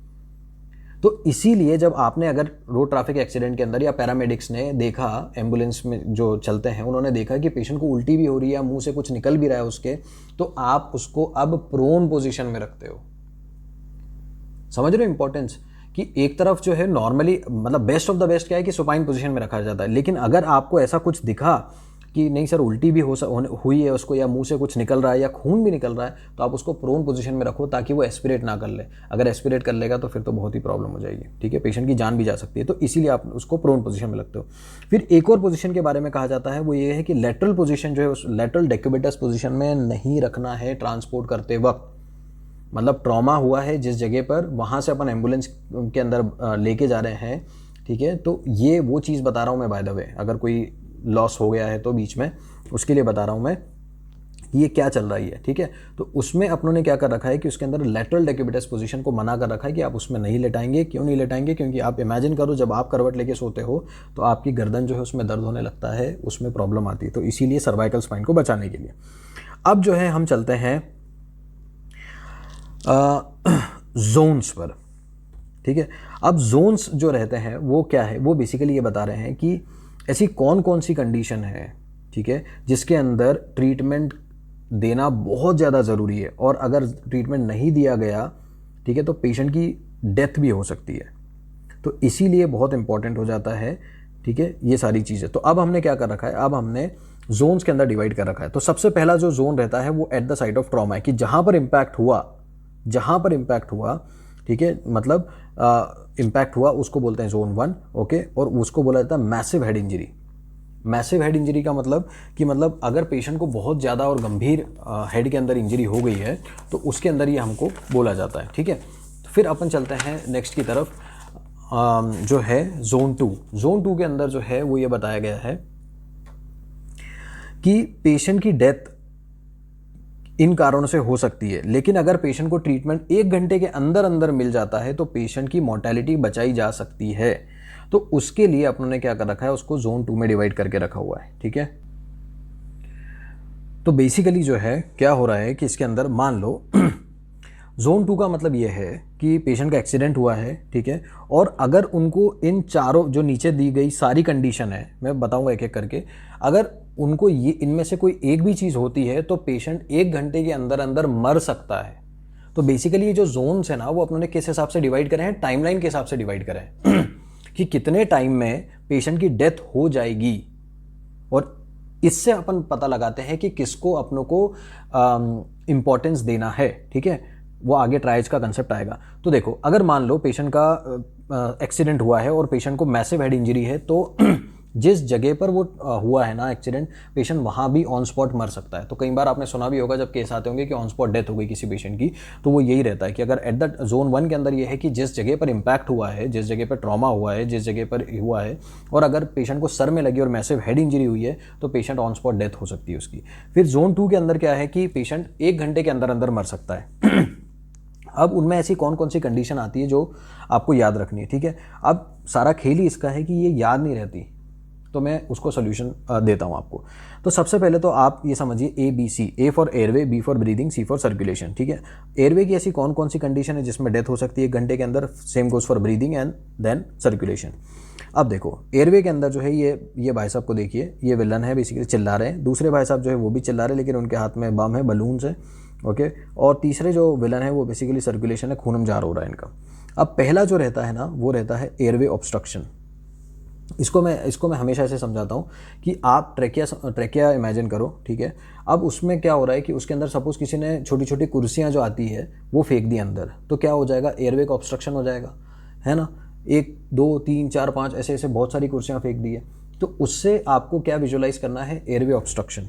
तो इसीलिए जब आपने अगर रोड ट्रैफिक एक्सीडेंट के अंदर या पैरामेडिक्स ने देखा, एम्बुलेंस में जो चलते हैं उन्होंने देखा कि पेशेंट को उल्टी भी हो रही है या मुंह से कुछ निकल भी रहा है उसके, तो आप उसको अब प्रोन पोजीशन में रखते हो। समझ रहे हो इंपॉर्टेंस कि एक तरफ जो है नॉर्मली मतलब बेस्ट ऑफ द बेस्ट क्या है कि सुपाइन पोजीशन में रखा जाता है, लेकिन अगर आपको ऐसा कुछ दिखा कि नहीं सर उल्टी भी हुई है उसको या मुंह से कुछ निकल रहा है या खून भी निकल रहा है तो आप उसको प्रोन पोजीशन में रखो ताकि वो एस्पिरेट ना कर ले। अगर एस्पिरेट कर लेगा तो फिर तो बहुत ही प्रॉब्लम हो जाएगी, ठीक है, पेशेंट की जान भी जा सकती है। तो इसीलिए आप उसको प्रोन पोजीशन में रखते हो। फिर एक और पोजीशन के बारे में कहा जाता है वो ये है कि लेटरल पोजीशन जो है उस लेटरल डेक्यूबिटस पोजीशन में नहीं रखना है ट्रांसपोर्ट करते वक्त। मतलब ट्रॉमा हुआ है जिस जगह पर, वहाँ से अपन एम्बुलेंस के अंदर लेके जा रहे हैं, ठीक है, तो ये वो चीज़ बता रहा हूँ मैं, बाय द वे, अगर कोई लॉस हो गया है तो बीच में उसके लिए बता रहा हूँ मैं कि ये क्या चल रही है, ठीक है। तो उसमें अपनों ने क्या कर रखा है कि उसके अंदर लेटरल डेक्यूबिटस पोजीशन को मना कर रखा है कि आप उसमें नहीं लेटाएंगे। क्यों नहीं लेटाएंगे? क्योंकि आप इमेजिन करो जब आप करवट लेके सोते हो तो आपकी गर्दन जो है उसमें दर्द होने लगता है, उसमें प्रॉब्लम आती है, तो इसीलिए सर्वाइकल स्पाइन को बचाने के लिए। अब जो है हम चलते हैं जोन्स पर, ठीक है। अब जोन्स जो रहते हैं वो क्या है, वो बेसिकली ये बता रहे हैं कि ऐसी कौन कौन सी कंडीशन है, ठीक है, जिसके अंदर ट्रीटमेंट देना बहुत ज़्यादा ज़रूरी है और अगर ट्रीटमेंट नहीं दिया गया, ठीक है, तो पेशेंट की डेथ भी हो सकती है। तो इसीलिए बहुत इंपॉर्टेंट हो जाता है, ठीक है, ये सारी चीज़ें। तो अब हमने क्या कर रखा है, अब हमने जोन्स के अंदर डिवाइड कर रखा है। तो सबसे पहला जो जोन रहता है वो at the site of trauma है, कि जहाँ पर इम्पैक्ट हुआ, ठीक है, मतलब इम्पैक्ट हुआ उसको बोलते हैं जोन 1, ओके, और उसको बोला जाता है massive head injury. Massive head injury का मतलब कि मतलब अगर पेशेंट को बहुत ज़्यादा और गंभीर हेड के अंदर इंजरी हो गई है तो उसके अंदर ये हमको बोला जाता है, ठीक है। तो फिर अपन चलते हैं नेक्स्ट की तरफ, जो है जोन 2। जोन 2 के अंदर जो है वो ये बताया गया है कि पेशेंट की डेथ इन कारणों से हो सकती है, लेकिन अगर पेशेंट को ट्रीटमेंट 1 घंटे के अंदर अंदर मिल जाता है तो पेशेंट की मोर्टेलिटी बचाई जा सकती है। तो उसके लिए अपनों ने क्या कर रखा है, उसको जोन 2 में डिवाइड करके रखा हुआ है, ठीक है। तो बेसिकली जो है क्या हो रहा है कि इसके अंदर मान लो जोन 2 का मतलब ये है कि पेशेंट का एक्सीडेंट हुआ है, ठीक है, और अगर उनको इन चारों जो नीचे दी गई सारी कंडीशन है, मैं बताऊंगा एक एक करके, अगर उनको ये इनमें से कोई एक भी चीज़ होती है तो पेशेंट 1 घंटे के अंदर अंदर मर सकता है। तो बेसिकली ये जो जोन्स है ना वो अपनों ने किस हिसाब से डिवाइड करे हैं, टाइमलाइन के हिसाब से डिवाइड करे हैं कि कितने टाइम में पेशेंट की डेथ हो जाएगी, और इससे अपन पता लगाते हैं कि किसको अपनों को इम्पोर्टेंस देना है, ठीक है। वो आगे ट्रायज का कंसेप्ट आएगा। तो देखो, अगर मान लो पेशेंट का एक्सीडेंट हुआ है और पेशेंट को मैसिव हेड इंजरी है, तो जिस जगह पर वो हुआ है ना एक्सीडेंट, पेशेंट वहाँ भी ऑन स्पॉट मर सकता है। तो कई बार आपने सुना भी होगा जब केस आते होंगे कि ऑन स्पॉट डेथ हो गई किसी पेशेंट की, तो वो यही रहता है कि अगर एट द जोन 1 के अंदर ये है कि जिस जगह पर इम्पैक्ट हुआ है, जिस जगह पर ट्रॉमा हुआ है, जिस जगह पर हुआ है, और अगर पेशेंट को सर में लगी और मैसिव हेड इंजरी हुई है तो पेशेंट ऑन स्पॉट डेथ हो सकती है उसकी। फिर जोन 2 के अंदर क्या है कि पेशेंट 1 घंटे के अंदर अंदर मर सकता है। अब उनमें ऐसी कौन कौन सी कंडीशन आती है जो आपको याद रखनी है, ठीक है। अब सारा खेल ही इसका है कि ये याद नहीं रहती, तो मैं उसको सोल्यूशन देता हूँ आपको। तो सबसे पहले तो आप ये समझिए ABC, A for airway, B for breathing, C for circulation, ठीक है। एयरवे की ऐसी कौन कौन सी कंडीशन है जिसमें डेथ हो सकती है 1 घंटे के अंदर, same goes for breathing and then circulation. अब देखो एयरवे के अंदर जो है ये भाई साहब को देखिए, ये विलन है, बेसिकली चिल्ला रहे हैं। दूसरे भाई साहब जो है वो भी चिल्ला रहे हैं, लेकिन उनके हाथ में बम है, बलून्स है, ओके। और तीसरे जो विलन है वो बेसिकली सर्कुलेशन है, खूनम जार हो रहा है इनका। अब पहला जो रहता है ना वो रहता है एयरवे ऑब्स्ट्रक्शन। इसको मैं हमेशा ऐसे समझाता हूँ कि आप ट्रैकिया इमेजिन करो, ठीक है। अब उसमें क्या हो रहा है कि उसके अंदर सपोज किसी ने छोटी छोटी कुर्सियाँ जो आती है वो फेंक दी अंदर, तो क्या हो जाएगा, एयरवे का ऑब्स्ट्रक्शन हो जाएगा, है ना। 1 2 3 4 5 ऐसे ऐसे बहुत सारी कुर्सियाँ फेंक दी है, तो उससे आपको क्या विजुलाइज करना है, एयरवे ऑब्स्ट्रक्शन,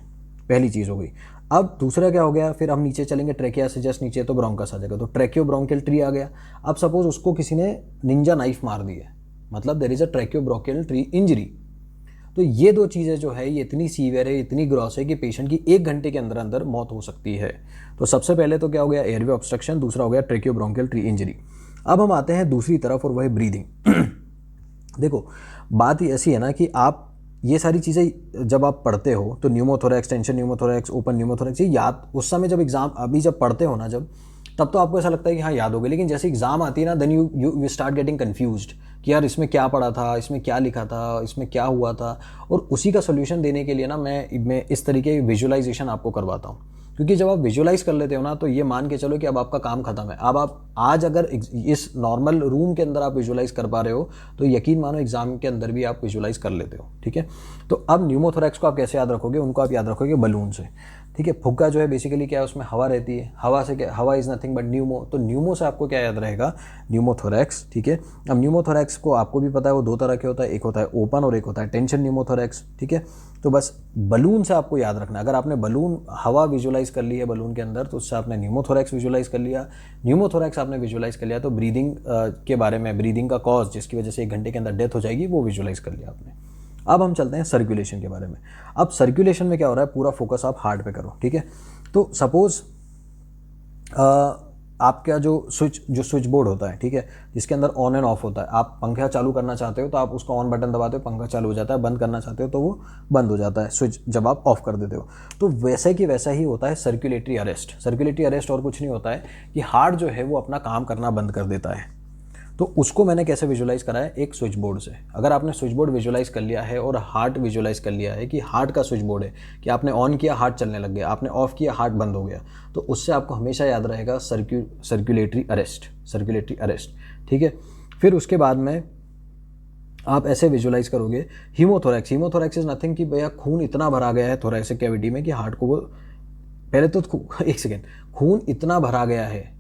पहली चीज़ हो गई। अब दूसरा क्या हो गया, फिर हम नीचे चलेंगे, ट्रैकिया से जस्ट नीचे तो ब्रोंकस आ जाएगा, तो ट्रैकियो ब्रोंकियल ट्री आ गया। अब सपोज उसको किसी ने निंजा नाइफ मार दी है, मतलब there is a tracheobronchial tree injury. तो ये 2 चीज़ें जो है ये इतनी सीवियर है, इतनी ग्रॉस है कि पेशेंट की 1 घंटे के अंदर अंदर मौत हो सकती है। तो सबसे पहले तो क्या हो गया, एयरवे ऑब्स्ट्रक्शन, दूसरा हो गया ट्रैकियो ब्रोंकियल ट्री इंजरी। अब हम आते हैं दूसरी तरफ और वह ब्रीदिंग। देखो बात ही ऐसी है ना कि आप ये सारी चीज़ें जब आप पढ़ते हो तो pneumothorax, tension pneumothorax, open pneumothorax, ये याद उस समय जब एग्जाम अभी जब पढ़ते हो ना जब, तब तो आपको ऐसा लगता है कि हाँ याद हो गया, लेकिन जैसे एग्जाम आती है ना then you start getting confused कि यार इसमें क्या पढ़ा था, इसमें क्या लिखा था, इसमें क्या हुआ था। और उसी का सोल्यूशन देने के लिए ना मैं इस तरीके की विजुअलाइजेशन आपको करवाता हूँ, क्योंकि जब आप विजुअलाइज कर लेते हो ना तो ये मान के चलो कि अब आपका काम खत्म है। अब आप आज अगर इस नॉर्मल रूम के अंदर आप विजुअलाइज कर पा रहे हो तो यकीन मानो एग्जाम के अंदर भी आप विजुअलाइज कर लेते हो, ठीक है। तो अब न्यूमोथोरैक्स को आप कैसे याद रखोगे, उनको आप याद रखोगे बलून से, ठीक है। फुग्गा जो है बेसिकली क्या है, उसमें हवा रहती है, हवा से क्या, हवा इज नथिंग बट न्यूमो, तो न्यूमो से आपको क्या याद रहेगा, न्यूमोथोरैक्स, ठीक है। अब न्यूमोथोरैक्स को आपको भी पता है वो 2 तरह के होता है, एक होता है ओपन और एक होता है टेंशन न्यूमोथोरैक्स, ठीक है। तो बस बलून से आपको याद रखना, अगर आपने बलून हवा विजुअलाइज कर ली है बलून के अंदर तो उससे आपने न्यूमोथोरैक्स विजुअलाइज कर लिया, न्यूमोथोरैक्स आपने विजुअलाइज कर लिया तो ब्रीदिंग के बारे में, ब्रीदिंग का कॉज जिसकी वजह से 1 घंटे के अंदर डेथ हो जाएगी वो विजुअलाइज कर लिया आपने। अब हम चलते हैं सर्कुलेशन के बारे में। अब सर्कुलेशन में क्या हो रहा है, पूरा फोकस आप हार्ट पे करो, ठीक है। तो सपोज आपका जो स्विच बोर्ड होता है, ठीक है, जिसके अंदर ऑन एंड ऑफ होता है, आप पंखा चालू करना चाहते हो तो आप उसका ऑन बटन दबाते हो, पंखा चालू हो जाता है, बंद करना चाहते हो तो वो बंद हो जाता है स्विच जब आप ऑफ कर देते हो। तो वैसे कि वैसा ही होता है सर्कुलेटरी अरेस्ट। सर्कुलेटरी अरेस्ट और कुछ नहीं होता है कि हार्ट जो है वो अपना काम करना बंद कर देता है। तो उसको मैंने कैसे विजुलाइज करा है, एक स्विच बोर्ड से। अगर आपने स्विच बोर्ड विजुलाइज कर लिया है और हार्ट विजुलाइज कर लिया है कि हार्ट का स्विच बोर्ड है, कि आपने ऑन किया हार्ट चलने लग गया, आपने ऑफ किया हार्ट बंद हो गया, तो उससे आपको हमेशा याद रहेगा सर्कुलेटरी अरेस्ट, ठीक है। फिर उसके बाद में आप ऐसे विजुलाइज करोगे हीमोथोरैक्स। हीमोथोरैक्स इज नथिंग कि भैया खून इतना भरा गया है थोरैसिक कैविटी में कि हार्ट को वो, पहले तो एक सेकेंड, खून इतना भरा गया है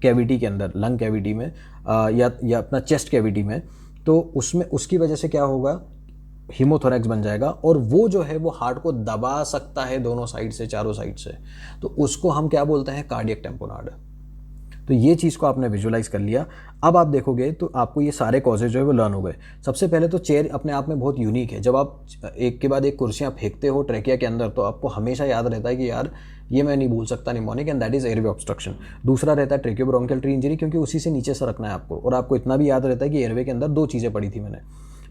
कैविटी के अंदर, लंग कैविटी में या अपना चेस्ट कैविटी में, तो उसमें उसकी वजह से क्या होगा, हीमोथोरैक्स बन जाएगा और वो जो है वो हार्ट को दबा सकता है दोनों साइड से, चारों साइड से, तो उसको हम क्या बोलते हैं, कार्डियक टेम्पोनार्ड। तो ये चीज़ को आपने विजुलाइज कर लिया। अब आप देखोगे तो आपको ये सारे कॉजेज जो है वो लर्न हो गए। सबसे पहले तो चेयर अपने आप में बहुत यूनिक है। जब आप एक के बाद एक कुर्सियाँ फेंकते हो ट्रैकिया के अंदर तो आपको हमेशा याद रहता है कि यार ये मैं नहीं भूल सकता mnemonic, and that is airway obstruction. दूसरा रहता है ट्रैकियोब्रोंकियल ट्री इंजरी, क्योंकि उसी से नीचे से रखना है आपको, और आपको इतना भी याद रहता है कि एयरवे के अंदर 2 चीज़ें पड़ी थी मैंने,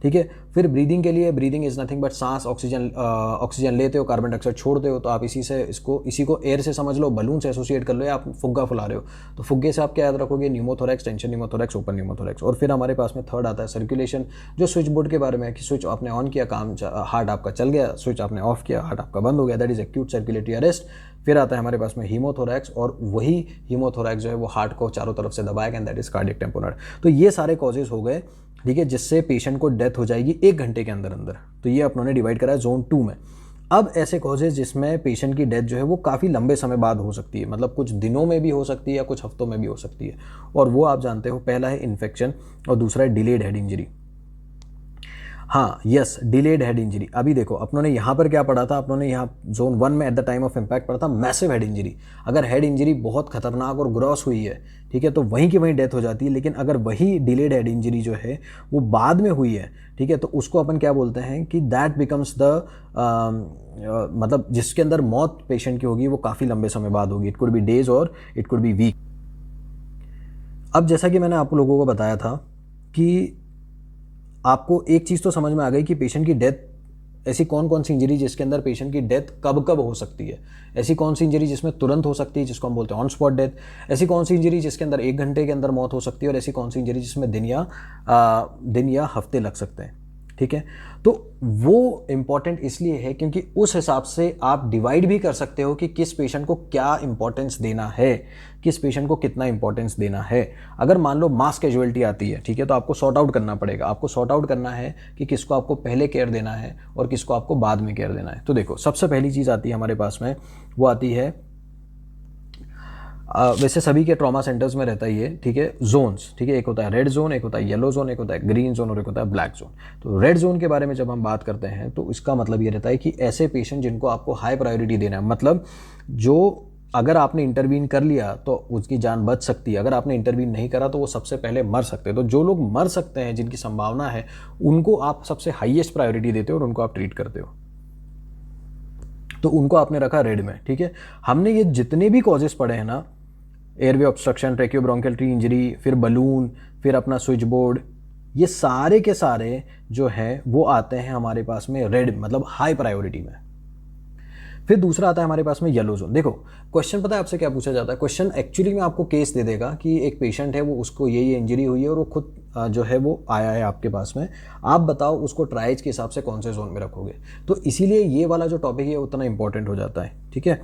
ठीक है। फिर ब्रीदिंग के लिए, ब्रीदिंग इज नथिंग बट सांस, ऑक्सीजन लेते हो, कार्बन डाइऑक्साइड छोड़ते हो, तो आप इसी को एयर से समझ लो, बलून से एसोसिएट कर लो, या आप फुग्गा फुला रहे हो तो फुग्गे से आप क्या याद रखोगे, pneumothorax, tension pneumothorax, open pneumothorax. और फिर हमारे पास में थर्ड आता है सर्कुलेशन, जो स्विच बोर्ड के बारे में है कि स्विच आपने ऑन किया, काम हार्ट आपका चल गया, स्विच आपने ऑफ किया, हार्ट आपका बंद हो गया, that is acute circulatory arrest. फिर आता है हमारे पास में हीमोथोरैक्स, और वही हीमोथोरैक्स जो है वो हार्ट को चारों तरफ से दबाएगा, एंड दैट इज कार्डियक टेम्पोनार्ड। तो ये सारे कॉजेज हो गए, ठीक है, जिससे पेशेंट को डेथ हो जाएगी 1 घंटे के अंदर अंदर। तो ये अपनों ने डिवाइड करा है जोन 2 में। अब ऐसे कॉजेज जिसमें पेशेंट की डेथ जो है वो काफ़ी लंबे समय बाद हो सकती है, मतलब कुछ दिनों में भी हो सकती है या कुछ हफ्तों में भी हो सकती है, और वो आप जानते हो, पहला है इन्फेक्शन और दूसरा है डिलेड हेड इंजरी। हाँ यस, डिलेड हेड इंजरी। अभी देखो अपनों ने यहाँ पर क्या पढ़ा था, अपनों ने यहाँ जोन 1 में at the time of impact पढ़ा था मैसिव हेड इंजरी। अगर हेड इंजरी बहुत खतरनाक और ग्रॉस हुई है, ठीक है, तो वहीं की वहीं डेथ हो जाती है। लेकिन अगर वही डिलेड हेड इंजरी जो है वो बाद में हुई है, ठीक है, तो उसको अपन क्या बोलते हैं कि दैट बिकम्स द मतलब जिसके अंदर मौत पेशेंट की होगी वो काफ़ी लंबे समय बाद होगी। इट कुड बी डेज और इट कुड बी वीक। अब जैसा कि मैंने आप लोगों को बताया था कि आपको एक चीज़ तो समझ में आ गई कि पेशेंट की डेथ, ऐसी कौन कौन सी इंजरी जिसके अंदर पेशेंट की डेथ कब कब हो सकती है, ऐसी कौन सी इंजरी जिसमें तुरंत हो सकती है जिसको हम बोलते हैं ऑन स्पॉट डेथ, ऐसी कौन सी इंजरी जिसके अंदर 1 घंटे के अंदर मौत हो सकती है, और ऐसी कौन सी इंजरी जिसमें दिन या हफ्ते लग सकते हैं। ठीक है, तो वो इम्पॉर्टेंट इसलिए है क्योंकि उस हिसाब से आप डिवाइड भी कर सकते हो कि किस पेशेंट को क्या इंपॉर्टेंस देना है, किस पेशेंट को कितना इंपॉर्टेंस देना है। अगर मान लो मास कैजुअलिटी आती है, ठीक है, तो आपको सॉर्ट आउट करना पड़ेगा, आपको सॉर्ट आउट करना है कि किसको आपको पहले केयर देना है और किसको आपको बाद में केयर देना है। तो देखो, सबसे पहली चीज़ आती है हमारे पास में, वो आती है वैसे सभी के ट्रॉमा सेंटर्स में रहता ही है, ठीक है, जोन्स, ठीक है, एक होता है रेड जोन, एक होता है येलो जोन, एक होता है ग्रीन जोन और एक होता है ब्लैक जोन। तो रेड जोन के बारे में जब हम बात करते हैं तो इसका मतलब ये रहता है कि ऐसे पेशेंट जिनको आपको हाई प्रायोरिटी देना है, मतलब जो अगर आपने इंटरवीन कर लिया तो उसकी जान बच सकती है, अगर आपने इंटरवीन नहीं करा तो वो सबसे पहले मर सकते हैं। तो जो लोग मर सकते हैं, जिनकी संभावना है, उनको आप सबसे हाईएस्ट प्रायोरिटी देते हो और उनको आप ट्रीट करते हो, तो उनको आपने रखा रेड में। ठीक है, हमने ये जितने भी कॉजेस पढ़े हैं ना, एयरवे ऑब्स्ट्रक्शन, ट्रैकियोब्रोंकियल ट्री इंजरी, फिर बलून, फिर अपना स्विच बोर्ड, ये सारे के सारे जो है वो आते हैं हमारे पास में रेड, मतलब हाई प्रायोरिटी में। फिर दूसरा आता है हमारे पास में येलो जोन। देखो, क्वेश्चन पता है आपसे क्या पूछा जाता है? क्वेश्चन एक्चुअली में आपको केस दे देगा कि एक पेशेंट है, वो उसको ये इंजरी हुई है और वो खुद जो है वो आया है आपके पास में, आप बताओ उसको ट्राइज के हिसाब से कौन से जोन में रखोगे। तो इसीलिए ये वाला जो टॉपिक है उतना इंपॉर्टेंट हो जाता है। ठीक है,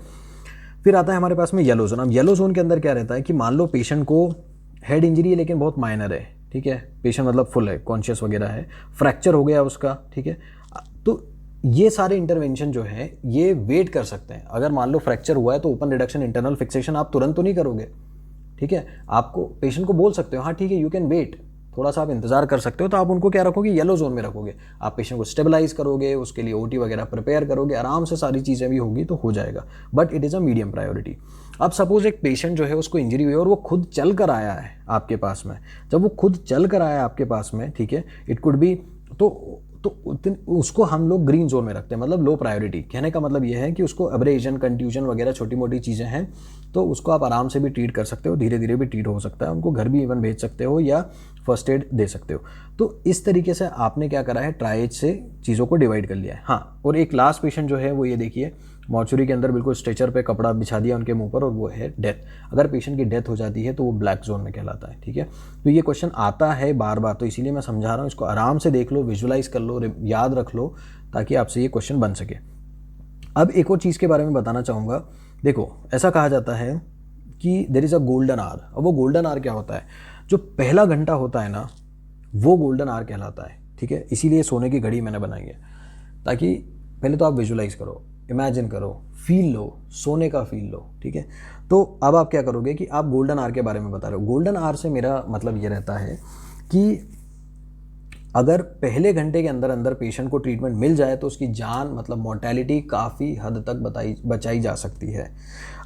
फिर आता है हमारे पास में येलो जोन। अब येलो जोन के अंदर क्या रहता है कि मान लो पेशेंट को हेड इंजरी है लेकिन बहुत माइनर है, ठीक है, पेशेंट मतलब फुल है, कॉन्शियस वगैरह है, फ्रैक्चर हो गया उसका, ठीक है, तो ये सारे इंटरवेंशन जो है ये वेट कर सकते हैं। अगर मान लो फ्रैक्चर हुआ है तो ओपन रिडक्शन, इंटरनल फिक्सेशन आप तुरंत तो नहीं करोगे, ठीक है, आपको पेशेंट को बोल सकते हो हाँ ठीक है यू कैन वेट, थोड़ा सा आप इंतजार कर सकते हो। तो आप उनको क्या रखोगे? येलो जोन में रखोगे। आप पेशेंट को स्टेबलाइज करोगे, उसके लिए ओटी वगैरह प्रिपेयर करोगे, आराम से सारी चीज़ें भी होगी तो हो जाएगा, but it is a medium priority. अब सपोज एक पेशेंट जो है उसको इंजरी हुई और वो खुद चल कर आया है आपके पास में, जब वो खुद चल कर आया है आपके पास में, ठीक है, इट कुड बी, तो उसको हम लोग ग्रीन जोन में रखते हैं, मतलब लो प्रायोरिटी। कहने का मतलब ये है कि उसको एब्रेजन, कंट्यूजन वगैरह छोटी मोटी चीज़ें हैं तो उसको आप आराम से भी ट्रीट कर सकते हो, धीरे धीरे भी ट्रीट हो सकता है, उनको घर भी इवन भेज सकते हो या फर्स्ट एड दे सकते हो। तो इस तरीके से आपने क्या करा है, ट्राइज से चीज़ों को डिवाइड कर लिया है। हाँ, और एक लास्ट पेशेंट जो है वो ये देखिए, मॉर्चुरी के अंदर बिल्कुल स्ट्रेचर पे कपड़ा बिछा दिया उनके मुंह पर और वो है डेथ। अगर पेशेंट की डेथ हो जाती है तो वो ब्लैक जोन में कहलाता है। ठीक है, तो ये क्वेश्चन आता है बार बार, तो इसीलिए मैं समझा रहा हूँ, इसको आराम से देख लो, विजुलाइज कर लो, याद रख लो, ताकि आपसे ये क्वेश्चन बन सके। अब एक और चीज़ के बारे में बताना चाहूँगा। देखो, ऐसा कहा जाता है कि there is a golden hour. अब वो गोल्डन आवर क्या होता है? जो पहला घंटा होता है ना, वो गोल्डन आवर कहलाता है। ठीक है, इसीलिए सोने की घड़ी मैंने बनाई है, ताकि पहले तो आप विजुलाइज करो, इमेजिन करो, फील लो, सोने का फील लो। ठीक है, तो अब आप क्या करोगे कि आप गोल्डन आवर के बारे में बता रहे हो। गोल्डन आवर से मेरा मतलब ये रहता है कि अगर पहले घंटे के अंदर अंदर पेशेंट को ट्रीटमेंट मिल जाए तो उसकी जान, मतलब मोर्टेलिटी काफ़ी हद तक बचाई जा सकती है।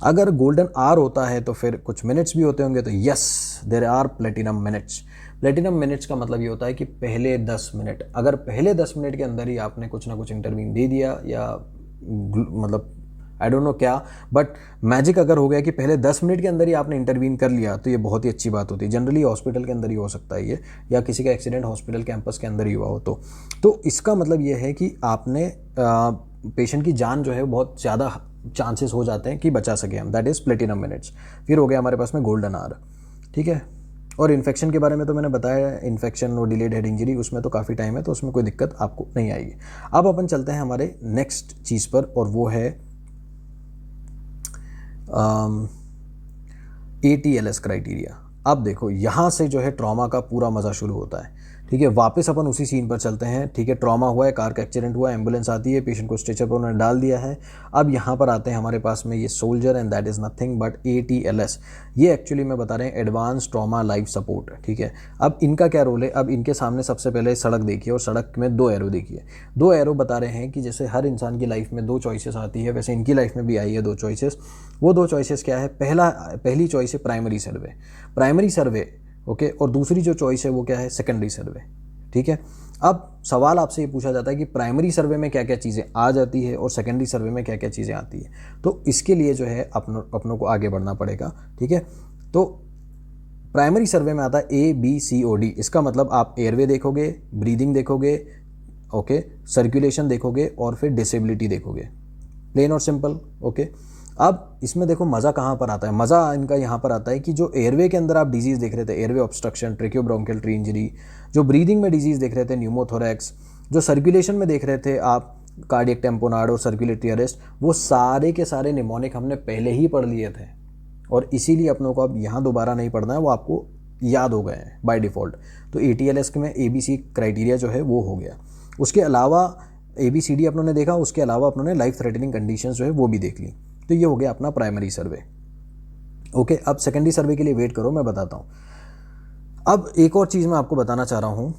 अगर गोल्डन आवर होता है तो फिर कुछ मिनट्स भी होते होंगे, तो yes, there are platinum minutes. Platinum minutes का मतलब ये होता है कि पहले 10 मिनट, अगर पहले 10 मिनट के अंदर ही आपने कुछ ना कुछ इंटरवीन दे दिया, या मतलब आई डोंट नो क्या, बट मैजिक अगर हो गया कि पहले 10 मिनट के अंदर ही आपने इंटरवीन कर लिया, तो ये बहुत ही अच्छी बात होती है। जनरली हॉस्पिटल के अंदर ही हो सकता है ये, या किसी का एक्सीडेंट हॉस्पिटल कैंपस के अंदर ही हुआ हो तो इसका मतलब ये है कि आपने पेशेंट की जान जो है बहुत ज़्यादा चांसेस हो जाते हैं कि बचा सके हम, दैट इज़ प्लेटिनम मिनट्स। फिर हो गया हमारे पास में गोल्डन आवर। ठीक है, और इन्फेक्शन के बारे में तो मैंने बताया, इन्फेक्शन और डिलेड हेड इंजरी, उसमें तो काफ़ी टाइम है, तो उसमें कोई दिक्कत आपको नहीं आएगी। अब अपन चलते हैं हमारे नेक्स्ट चीज़ पर, और वो है ATLS क्राइटेरिया। अब देखो, यहाँ से जो है ट्रॉमा का पूरा मज़ा शुरू होता है। ठीक है, वापस अपन उसी सीन पर चलते हैं। ठीक है, ट्रॉमा हुआ है, कार का एक्सीडेंट हुआ है, एम्बुलेंस आती है, पेशेंट को स्ट्रेचर पर उन्होंने डाल दिया है। अब यहाँ पर आते हैं हमारे पास में ये soldier, and that is nothing but ATLS। ये एक्चुअली में बता रहे हैं एडवांस ट्रॉमा लाइफ सपोर्ट। ठीक है, अब इनका क्या रोल है? अब इनके सामने सबसे पहले सड़क देखिए, और सड़क में 2 एरो देखिए। 2 एरो बता रहे हैं कि जैसे हर इंसान की लाइफ में 2 चॉइसेस आती है, वैसे इनकी लाइफ में भी आई है 2 चॉइसेस। वो 2 चॉइसेस क्या है? पहली चॉइस है प्राइमरी सर्वे, ओके, और दूसरी जो चॉइस है वो क्या है? सेकेंडरी सर्वे। ठीक है, अब सवाल आपसे ये पूछा जाता है कि प्राइमरी सर्वे में क्या क्या चीज़ें आ जाती है और सेकेंडरी सर्वे में क्या क्या चीज़ें आती है। तो इसके लिए जो है अपनों को आगे बढ़ना पड़ेगा। ठीक है, तो प्राइमरी सर्वे में आता है ABCOD। इसका मतलब आप एयरवे देखोगे, ब्रीदिंग देखोगे, ओके, सर्कुलेशन देखोगे और फिर डिसेबिलिटी देखोगे। प्लेन और सिंपल, ओके। अब इसमें देखो मज़ा कहाँ पर आता है, मज़ा इनका यहाँ पर आता है कि जो एयरवे के अंदर आप डिजीज़ देख रहे थे, एयरवे ऑब्स्ट्रक्शन, ट्रेकियोब्रोंकियल ट्री इंजरी, जो ब्रीदिंग में डिजीज़ देख रहे थे, न्यूमोथोरैक्स, जो सर्कुलेशन में देख रहे थे आप कार्डियक टेम्पोनार्ड और सर्कुलेटरी अरेस्ट, वो सारे के सारे निमोनिक हमने पहले ही पढ़ लिए थे और इसीलिए अपनों को अब यहाँ दोबारा नहीं पढ़ना है, वो आपको याद हो गए हैं बाय डिफ़ॉल्ट। तो ATLS में ABC क्राइटेरिया जो है वो हो गया। उसके अलावा ABCD अपनों ने देखा, उसके अलावा अपनों ने लाइफ थ्रेटनिंग कंडीशंस जो है वो भी देख ली। तो ये हो गया अपना प्राइमरी सर्वे, ओके। अब सेकेंडरी सर्वे के लिए वेट करो, मैं बताता हूँ। अब एक और चीज़ मैं आपको बताना चाह रहा हूँ,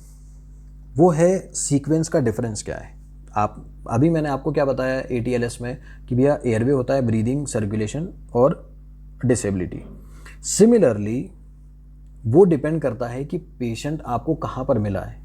वो है सीक्वेंस का डिफरेंस क्या है। आप अभी मैंने आपको क्या बताया ATLS में कि भैया एयरवे होता है, ब्रीदिंग, सर्कुलेशन और डिसेबिलिटी। सिमिलरली वो डिपेंड करता है कि पेशेंट आपको कहाँ पर मिला है,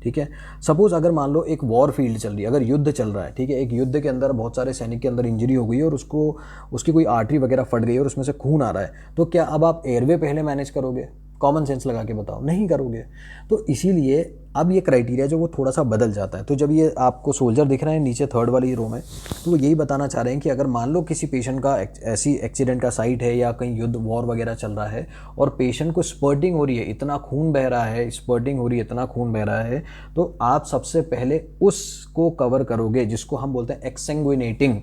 ठीक है। सपोज अगर मान लो एक वॉर फील्ड चल रही है, अगर युद्ध चल रहा है, ठीक है, एक युद्ध के अंदर बहुत सारे सैनिक के अंदर इंजरी हो गई और उसकी कोई आर्टरी वगैरह फट गई और उसमें से खून आ रहा है, तो क्या अब आप एयरवे पहले मैनेज करोगे? कॉमन सेंस लगा के बताओ, नहीं करोगे। तो इसीलिए अब ये क्राइटेरिया जो वो थोड़ा सा बदल जाता है। तो जब ये आपको सोल्जर दिख रहे हैं नीचे थर्ड वाली रो में, तो वो यही बताना चाह रहे हैं कि अगर मान लो किसी पेशेंट का ऐसी एक्सीडेंट का साइट है या कहीं युद्ध वॉर वगैरह चल रहा है और पेशेंट को स्पर्टिंग हो रही है, इतना खून बह रहा है, स्पर्टिंग हो रही है, इतना खून बह रहा है, तो आप सबसे पहले उसको कवर करोगे जिसको हम बोलते हैं एक्सैंग्विनेटिंग।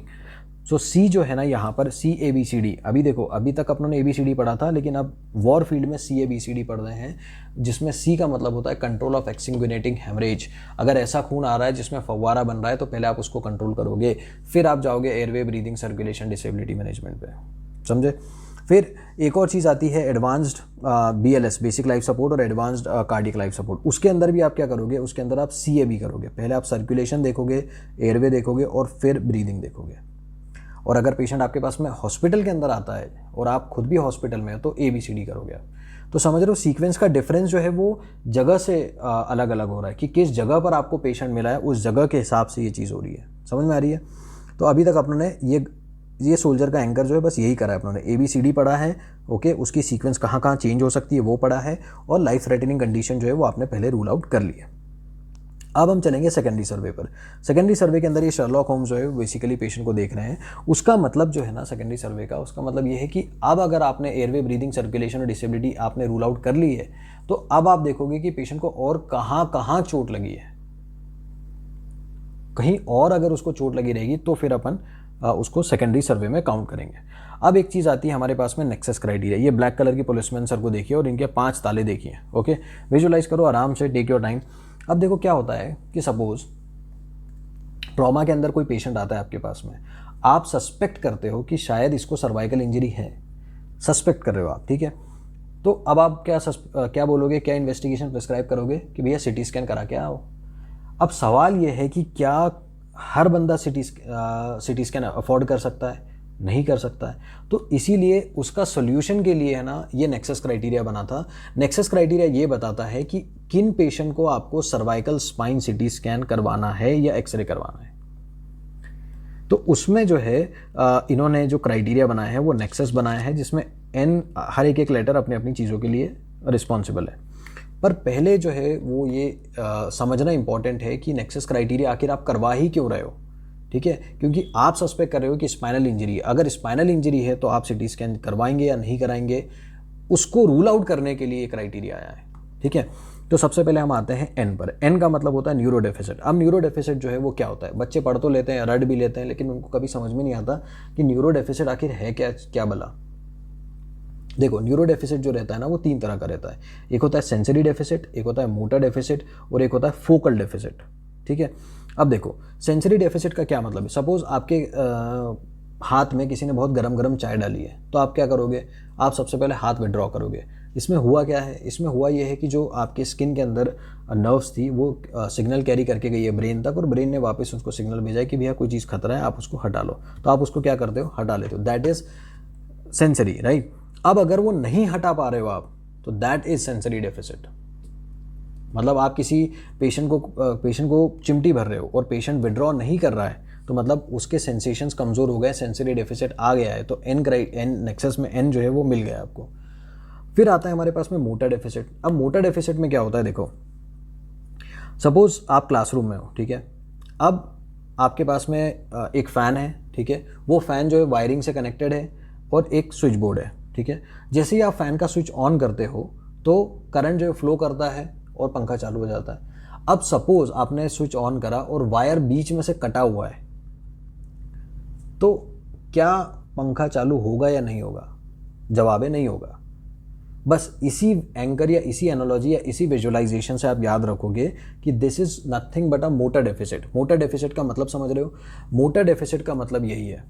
सो सी जो है ना यहाँ पर CABCD, अभी देखो अभी तक अपनों ने ABCD पढ़ा था, लेकिन अब वॉर फील्ड में CABCD पढ़ रहे हैं, जिसमें C का मतलब होता है कंट्रोल ऑफ एक्सैंग्विनेटिंग हेमरेज। अगर ऐसा खून आ रहा है जिसमें फव्वारा बन रहा है तो पहले आप उसको कंट्रोल करोगे, फिर आप जाओगे airway, breathing, circulation, disability management पे, समझे। फिर एक और चीज़ आती है advanced BLS, basic life support, और एडवांस्ड कार्डियक लाइफ सपोर्ट। उसके अंदर भी आप क्या करोगे, उसके अंदर आप CAB करोगे। पहले आप सर्कुलेशन देखोगे, एयरवे देखोगे और फिर ब्रीदिंग देखोगे। और अगर पेशेंट आपके पास में हॉस्पिटल के अंदर आता है और आप खुद भी हॉस्पिटल में हो तो ABCD करोगे आप। तो समझ रहे हो, सीक्वेंस का डिफरेंस जो है वो जगह से अलग अलग हो रहा है कि किस जगह पर आपको पेशेंट मिला है, उस जगह के हिसाब से ये चीज़ हो रही है। समझ में आ रही है। तो अभी तक अपनों ने ये सोल्जर का एंकर जो है बस यही करा है, अपनों ने ABCD पढ़ा है, ओके। उसकी सीक्वेंस कहाँ कहाँ चेंज हो सकती है वो पढ़ा है, और लाइफ थ्रेटनिंग कंडीशन जो है वो आपने पहले रूल आउट कर ली है। अब हम चलेंगे सेकेंडरी सर्वे पर। सेकेंडरी सर्वे के अंदर ये शर्लॉक होम्स जो है बेसिकली पेशेंट को देख रहे हैं। उसका मतलब जो है ना सेकेंडरी सर्वे का, उसका मतलब ये है कि अब अगर आपने एयरवे, ब्रीदिंग, सर्कुलेशन और डिसेबिलिटी आपने रूल आउट कर ली है, तो अब आप देखोगे कि पेशेंट को और कहाँ कहाँ चोट लगी है। कहीं और अगर उसको चोट लगी रहेगी तो फिर अपन उसको सेकेंडरी सर्वे में काउंट करेंगे। अब एक चीज़ आती है हमारे पास में नेक्सस क्राइटेरिया। ये ब्लैक कलर की पुलिसमैन सर को देखिए और इनके 5 ताले देखिए, ओके। विजुअलाइज करो आराम से, टेक योर टाइम। अब देखो क्या होता है कि सपोज ट्रॉमा के अंदर कोई पेशेंट आता है आपके पास में, आप सस्पेक्ट करते हो कि शायद इसको सर्वाइकल इंजरी है, सस्पेक्ट कर रहे हो आप, ठीक है। तो अब आप क्या बोलोगे, क्या इन्वेस्टिगेशन प्रिस्क्राइब करोगे कि भैया CT स्कैन करा के आओ। अब सवाल ये है कि क्या हर बंदा CT स्कैन अफोर्ड कर सकता है? नहीं कर सकता है। तो इसीलिए उसका सोल्यूशन के लिए है ना ये नेक्सस क्राइटेरिया बना था। नेक्सस क्राइटेरिया ये बताता है कि किन पेशेंट को आपको सर्वाइकल स्पाइन CT स्कैन करवाना है या एक्सरे करवाना है। तो उसमें जो है इन्होंने जो क्राइटेरिया बनाया है वो नेक्सस बनाया है, जिसमें N हर एक लेटर अपनी अपनी चीज़ों के लिए रिस्पॉन्सिबल है। पर पहले जो है वो ये समझना इंपॉर्टेंट है कि नेक्सस क्राइटेरिया आखिर आप करवा ही क्यों रहे हो, ठीक है। क्योंकि आप सस्पेक्ट कर रहे हो कि स्पाइनल इंजरी है। अगर स्पाइनल इंजरी है तो आप CT स्कैन करवाएंगे या नहीं कराएंगे, उसको रूल आउट करने के लिए क्राइटेरिया आया है, ठीक है। तो सबसे पहले हम आते हैं N पर। N का मतलब होता है न्यूरो डेफिसिट। अब न्यूरो डेफिसिट जो है वो क्या होता है, बच्चे पढ़ तो लेते हैं, रट भी लेते हैं, लेकिन उनको कभी समझ में नहीं आता कि न्यूरो डेफिसिट आखिर है क्या भला। देखो न्यूरो डेफिसिट जो रहता है ना वो 3 तरह का रहता है। एक होता है सेंसरी डेफिसिट, एक होता है मोटर डेफिसिट और एक होता है फोकल डेफिसिट, ठीक है। अब देखो सेंसरी डेफिसिट का क्या मतलब है। सपोज आपके हाथ में किसी ने बहुत गरम चाय डाली है, तो आप क्या करोगे, आप सबसे पहले हाथ विड्रॉ करोगे। इसमें हुआ क्या है, इसमें हुआ ये है कि जो आपके स्किन के अंदर नर्व्स थी वो सिग्नल कैरी करके गई है ब्रेन तक, और ब्रेन ने वापस उसको सिग्नल भेजा है कि भैया कोई चीज़ खतरा है, आप उसको हटा लो। तो आप उसको क्या करते हो, हटा लेते हो। That is sensory, right. अब अगर वो नहीं हटा पा रहे हो आप, तो दैट इज सेंसरी डेफिसिट। मतलब आप किसी पेशेंट को चिमटी भर रहे हो और पेशेंट विड्रॉ नहीं कर रहा है, तो मतलब उसके सेंसेशंस कमज़ोर हो गए, सेंसरी डेफिसिट आ गया है। तो N नेक्सस में N जो है वो मिल गया आपको। फिर आता है हमारे पास में मोटर डेफिसिट। अब मोटर डेफिसिट में क्या होता है, देखो सपोज आप क्लासरूम में हो, ठीक है। अब आपके पास में एक फ़ैन है, ठीक है। वो फ़ैन जो है वायरिंग से कनेक्टेड है और एक स्विच बोर्ड है, ठीक है। जैसे ही आप फ़ैन का स्विच ऑन करते हो तो करंट जो है फ्लो करता है और पंखा चालू हो जाता है। अब सपोज आपने स्विच ऑन करा और वायर बीच में से कटा हुआ है, तो क्या पंखा चालू होगा या नहीं होगा? जवाब है नहीं होगा। बस इसी एंकर या इसी एनालॉजी या इसी विजुअलाइजेशन से आप याद रखोगे कि this is nothing but a motor deficit. Motor deficit का मतलब समझ रहे हो? मोटर डेफिसिट का मतलब यही है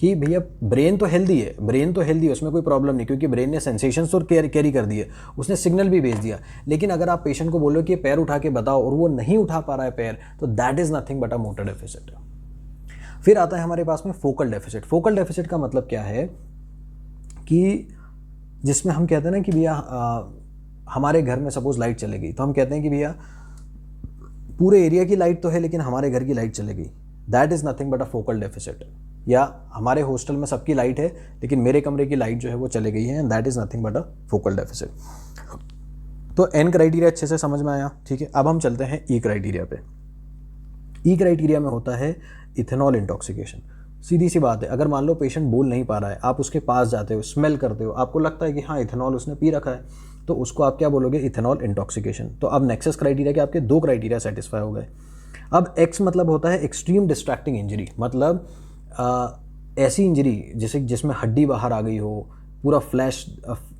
कि भैया ब्रेन तो हेल्दी है, ब्रेन तो हेल्दी है, उसमें कोई प्रॉब्लम नहीं, क्योंकि ब्रेन ने सेंसेशंस तो कैरी कर दिए, उसने सिग्नल भी भेज दिया। लेकिन अगर आप पेशेंट को बोलो कि पैर उठा के बताओ और वो नहीं उठा पा रहा है पैर, तो that is nothing but a motor deficit. फिर आता है हमारे पास में फोकल डेफिसिट। फोकल डेफिसिट का मतलब क्या है कि जिसमें हम कहते हैं ना कि भैया हमारे घर में सपोज लाइट चले गई, तो हम कहते हैं कि भैया पूरे एरिया की लाइट तो है लेकिन हमारे घर की लाइट चले गई। That is nothing but a focal deficit. या हमारे हॉस्टल में सबकी लाइट है लेकिन मेरे कमरे की लाइट जो है वो चले गई है, and that is nothing but a focal deficit. तो एन क्राइटेरिया अच्छे से समझ में आया, ठीक है। अब हम चलते हैं ई क्राइटेरिया पे। ई क्राइटेरिया में होता है इथेनॉल इंटॉक्सिकेशन। सीधी सी बात है, अगर मान लो पेशेंट बोल नहीं पा रहा है, आप उसके पास जाते हो, स्मेल करते हो, आपको लगता है कि हाँ इथेनॉल उसने पी रखा है, तो उसको आप क्या बोलोगे? Ethanol intoxication. तो अब नेक्सस क्राइटेरिया के आपके 2 क्राइटेरिया सेटिस्फाई हो गए। अब एक्स मतलब होता है एक्सट्रीम डिस्ट्रैक्टिंग इंजरी, मतलब ऐसी इंजरी जिसमें हड्डी बाहर आ गई हो, पूरा फ्लैश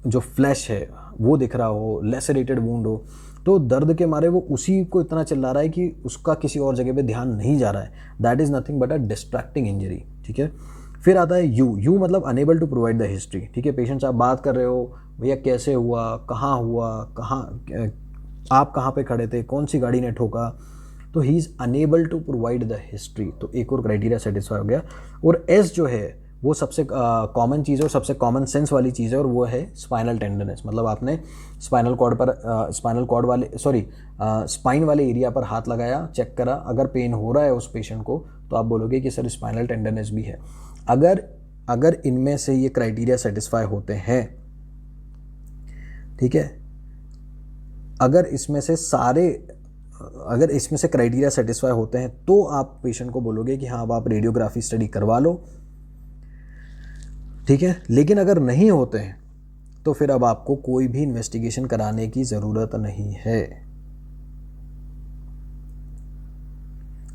जो फ्लैश है वो दिख रहा हो, लेसरेटेड वुंड हो, तो दर्द के मारे वो उसी को इतना चिल्ला रहा है कि उसका किसी और जगह पे ध्यान नहीं जा रहा है। That is nothing but a distracting injury, ठीक है। फिर आता है यू मतलब unable to provide the history, ठीक है। पेशेंट से आप बात कर रहे हो, भैया कैसे हुआ, आप कहाँ पे खड़े थे, कौन सी गाड़ी ने ठोका, तो he is unable to provide the history. तो एक और क्राइटेरिया सेटिस्फाई हो गया। और एस जो है वो सबसे कॉमन चीज़ है और सबसे कॉमन सेंस वाली चीज़ है, और वो है स्पाइनल टेंडरनेस। मतलब आपने स्पाइनल कॉर्ड वाले स्पाइन वाले एरिया पर हाथ लगाया, चेक करा, अगर पेन हो रहा है उस पेशेंट को, तो आप बोलोगे कि सर स्पाइनल टेंडरनेस भी है। अगर इनमें से ये क्राइटेरिया सेटिस्फाई होते हैं, ठीक है, अगर इसमें से क्राइटेरिया सेटिस्फाई होते हैं तो आप पेशेंट को बोलोगे कि हाँ अब आप रेडियोग्राफी स्टडी करवा लो, ठीक है। लेकिन अगर नहीं होते हैं तो फिर अब आपको कोई भी इन्वेस्टिगेशन कराने की ज़रूरत नहीं है।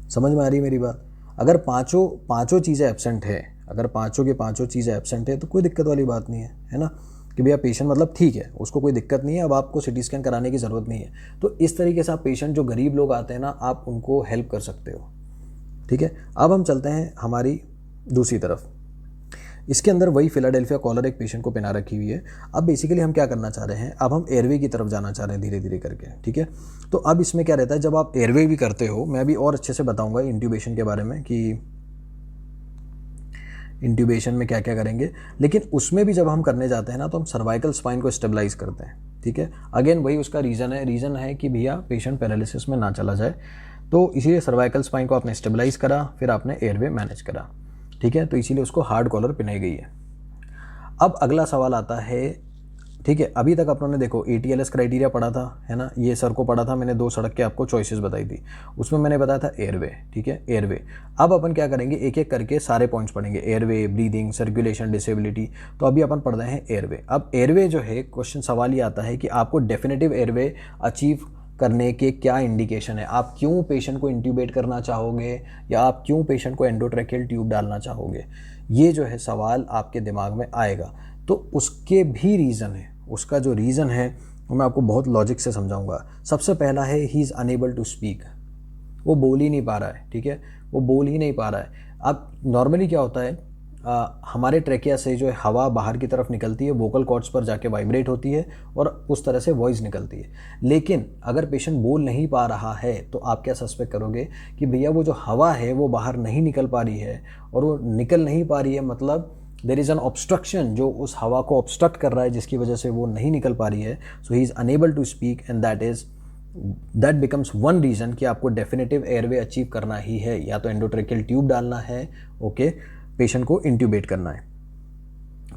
समझ में आ रही मेरी बात? अगर पांचों चीज़ें एब्सेंट है, अगर पांचों के पांचों चीज़ें एब्सेंट है तो कोई दिक्कत वाली बात नहीं है ना, कि भैया पेशेंट मतलब ठीक है, उसको कोई दिक्कत नहीं है, अब आपको सिटी स्कैन कराने की ज़रूरत नहीं है। तो इस तरीके से आप पेशेंट, जो गरीब लोग आते हैं ना, आप उनको हेल्प कर सकते हो, ठीक है। अब हम चलते हैं हमारी दूसरी तरफ। इसके अंदर वही फिलाडेल्फिया कॉलर एक पेशेंट को पहना रखी हुई है। अब बेसिकली हम क्या करना चाह रहे हैं, अब हम एयरवे की तरफ जाना चाह रहे हैं धीरे धीरे करके, ठीक है। तो अब इसमें क्या रहता है, जब आप एयरवे भी करते हो, मैं अभी और अच्छे से बताऊंगा इंट्यूबेशन के बारे में कि इंट्यूबेशन में क्या क्या करेंगे, लेकिन उसमें भी जब हम करने जाते हैं ना, तो हम सर्वाइकल स्पाइन को स्टेबलाइज करते हैं, ठीक है। अगेन वही उसका रीज़न है कि भैया पेशेंट पैरालिसिस में ना चला जाए, तो इसीलिए सर्वाइकल स्पाइन को आपने स्टेबलाइज करा, फिर आपने एयरवे मैनेज करा, ठीक है। तो इसीलिए उसको हार्ड कॉलर पहनाई गई है। अब अगला सवाल आता है, ठीक है, अभी तक अपनों ने देखो ATLS क्राइटेरिया पढ़ा था, है ना, ये सर को पढ़ा था मैंने, 2 सड़क के आपको चॉइसेस बताई थी, उसमें मैंने बताया था एयरवे, ठीक है, एयरवे। अब अपन क्या करेंगे, एक एक करके सारे पॉइंट्स पढ़ेंगे, एयरवे, ब्रीदिंग, सर्कुलेशन, डिसेबिलिटी। तो अभी अपन पढ़ रहे हैं एयरवे। अब एयरवे जो है, क्वेश्चन सवाल ये आता है कि आपको डेफिनेटिव एयरवे अचीव करने के क्या इंडिकेशन है, आप क्यों पेशेंट को इंट्यूबेट करना चाहोगे, या आप क्यों पेशेंट को एंडोट्रैकियल ट्यूब डालना चाहोगे, ये जो है सवाल आपके दिमाग में आएगा। तो उसके भी रीज़न है, उसका जो रीज़न है वो मैं आपको बहुत लॉजिक से समझाऊंगा। सबसे पहला है he is unable to speak, वो बोल ही नहीं पा रहा है, ठीक है, वो बोल ही नहीं पा रहा है। अब नॉर्मली क्या होता है, हमारे ट्रेकिया से जो है हवा बाहर की तरफ निकलती है, वोकल कॉर्ड्स पर जाके वाइब्रेट होती है और उस तरह से वॉइस निकलती है। लेकिन अगर पेशेंट बोल नहीं पा रहा है तो आप क्या सस्पेक्ट करोगे कि भैया वो जो हवा है वो बाहर नहीं निकल पा रही है, और वो निकल नहीं पा रही है मतलब देयर इज़ एन ऑब्स्ट्रक्शन जो उस हवा को ऑब्स्ट्रक्ट कर रहा है, जिसकी वजह से वो नहीं निकल पा रही है। So he is unable to speak, and that becomes one reason कि आपको डेफिनेटिव एयरवे अचीव करना ही है, या तो एंडोट्रेकियल ट्यूब डालना है, ओके, पेशेंट को इंट्यूबेट करना है।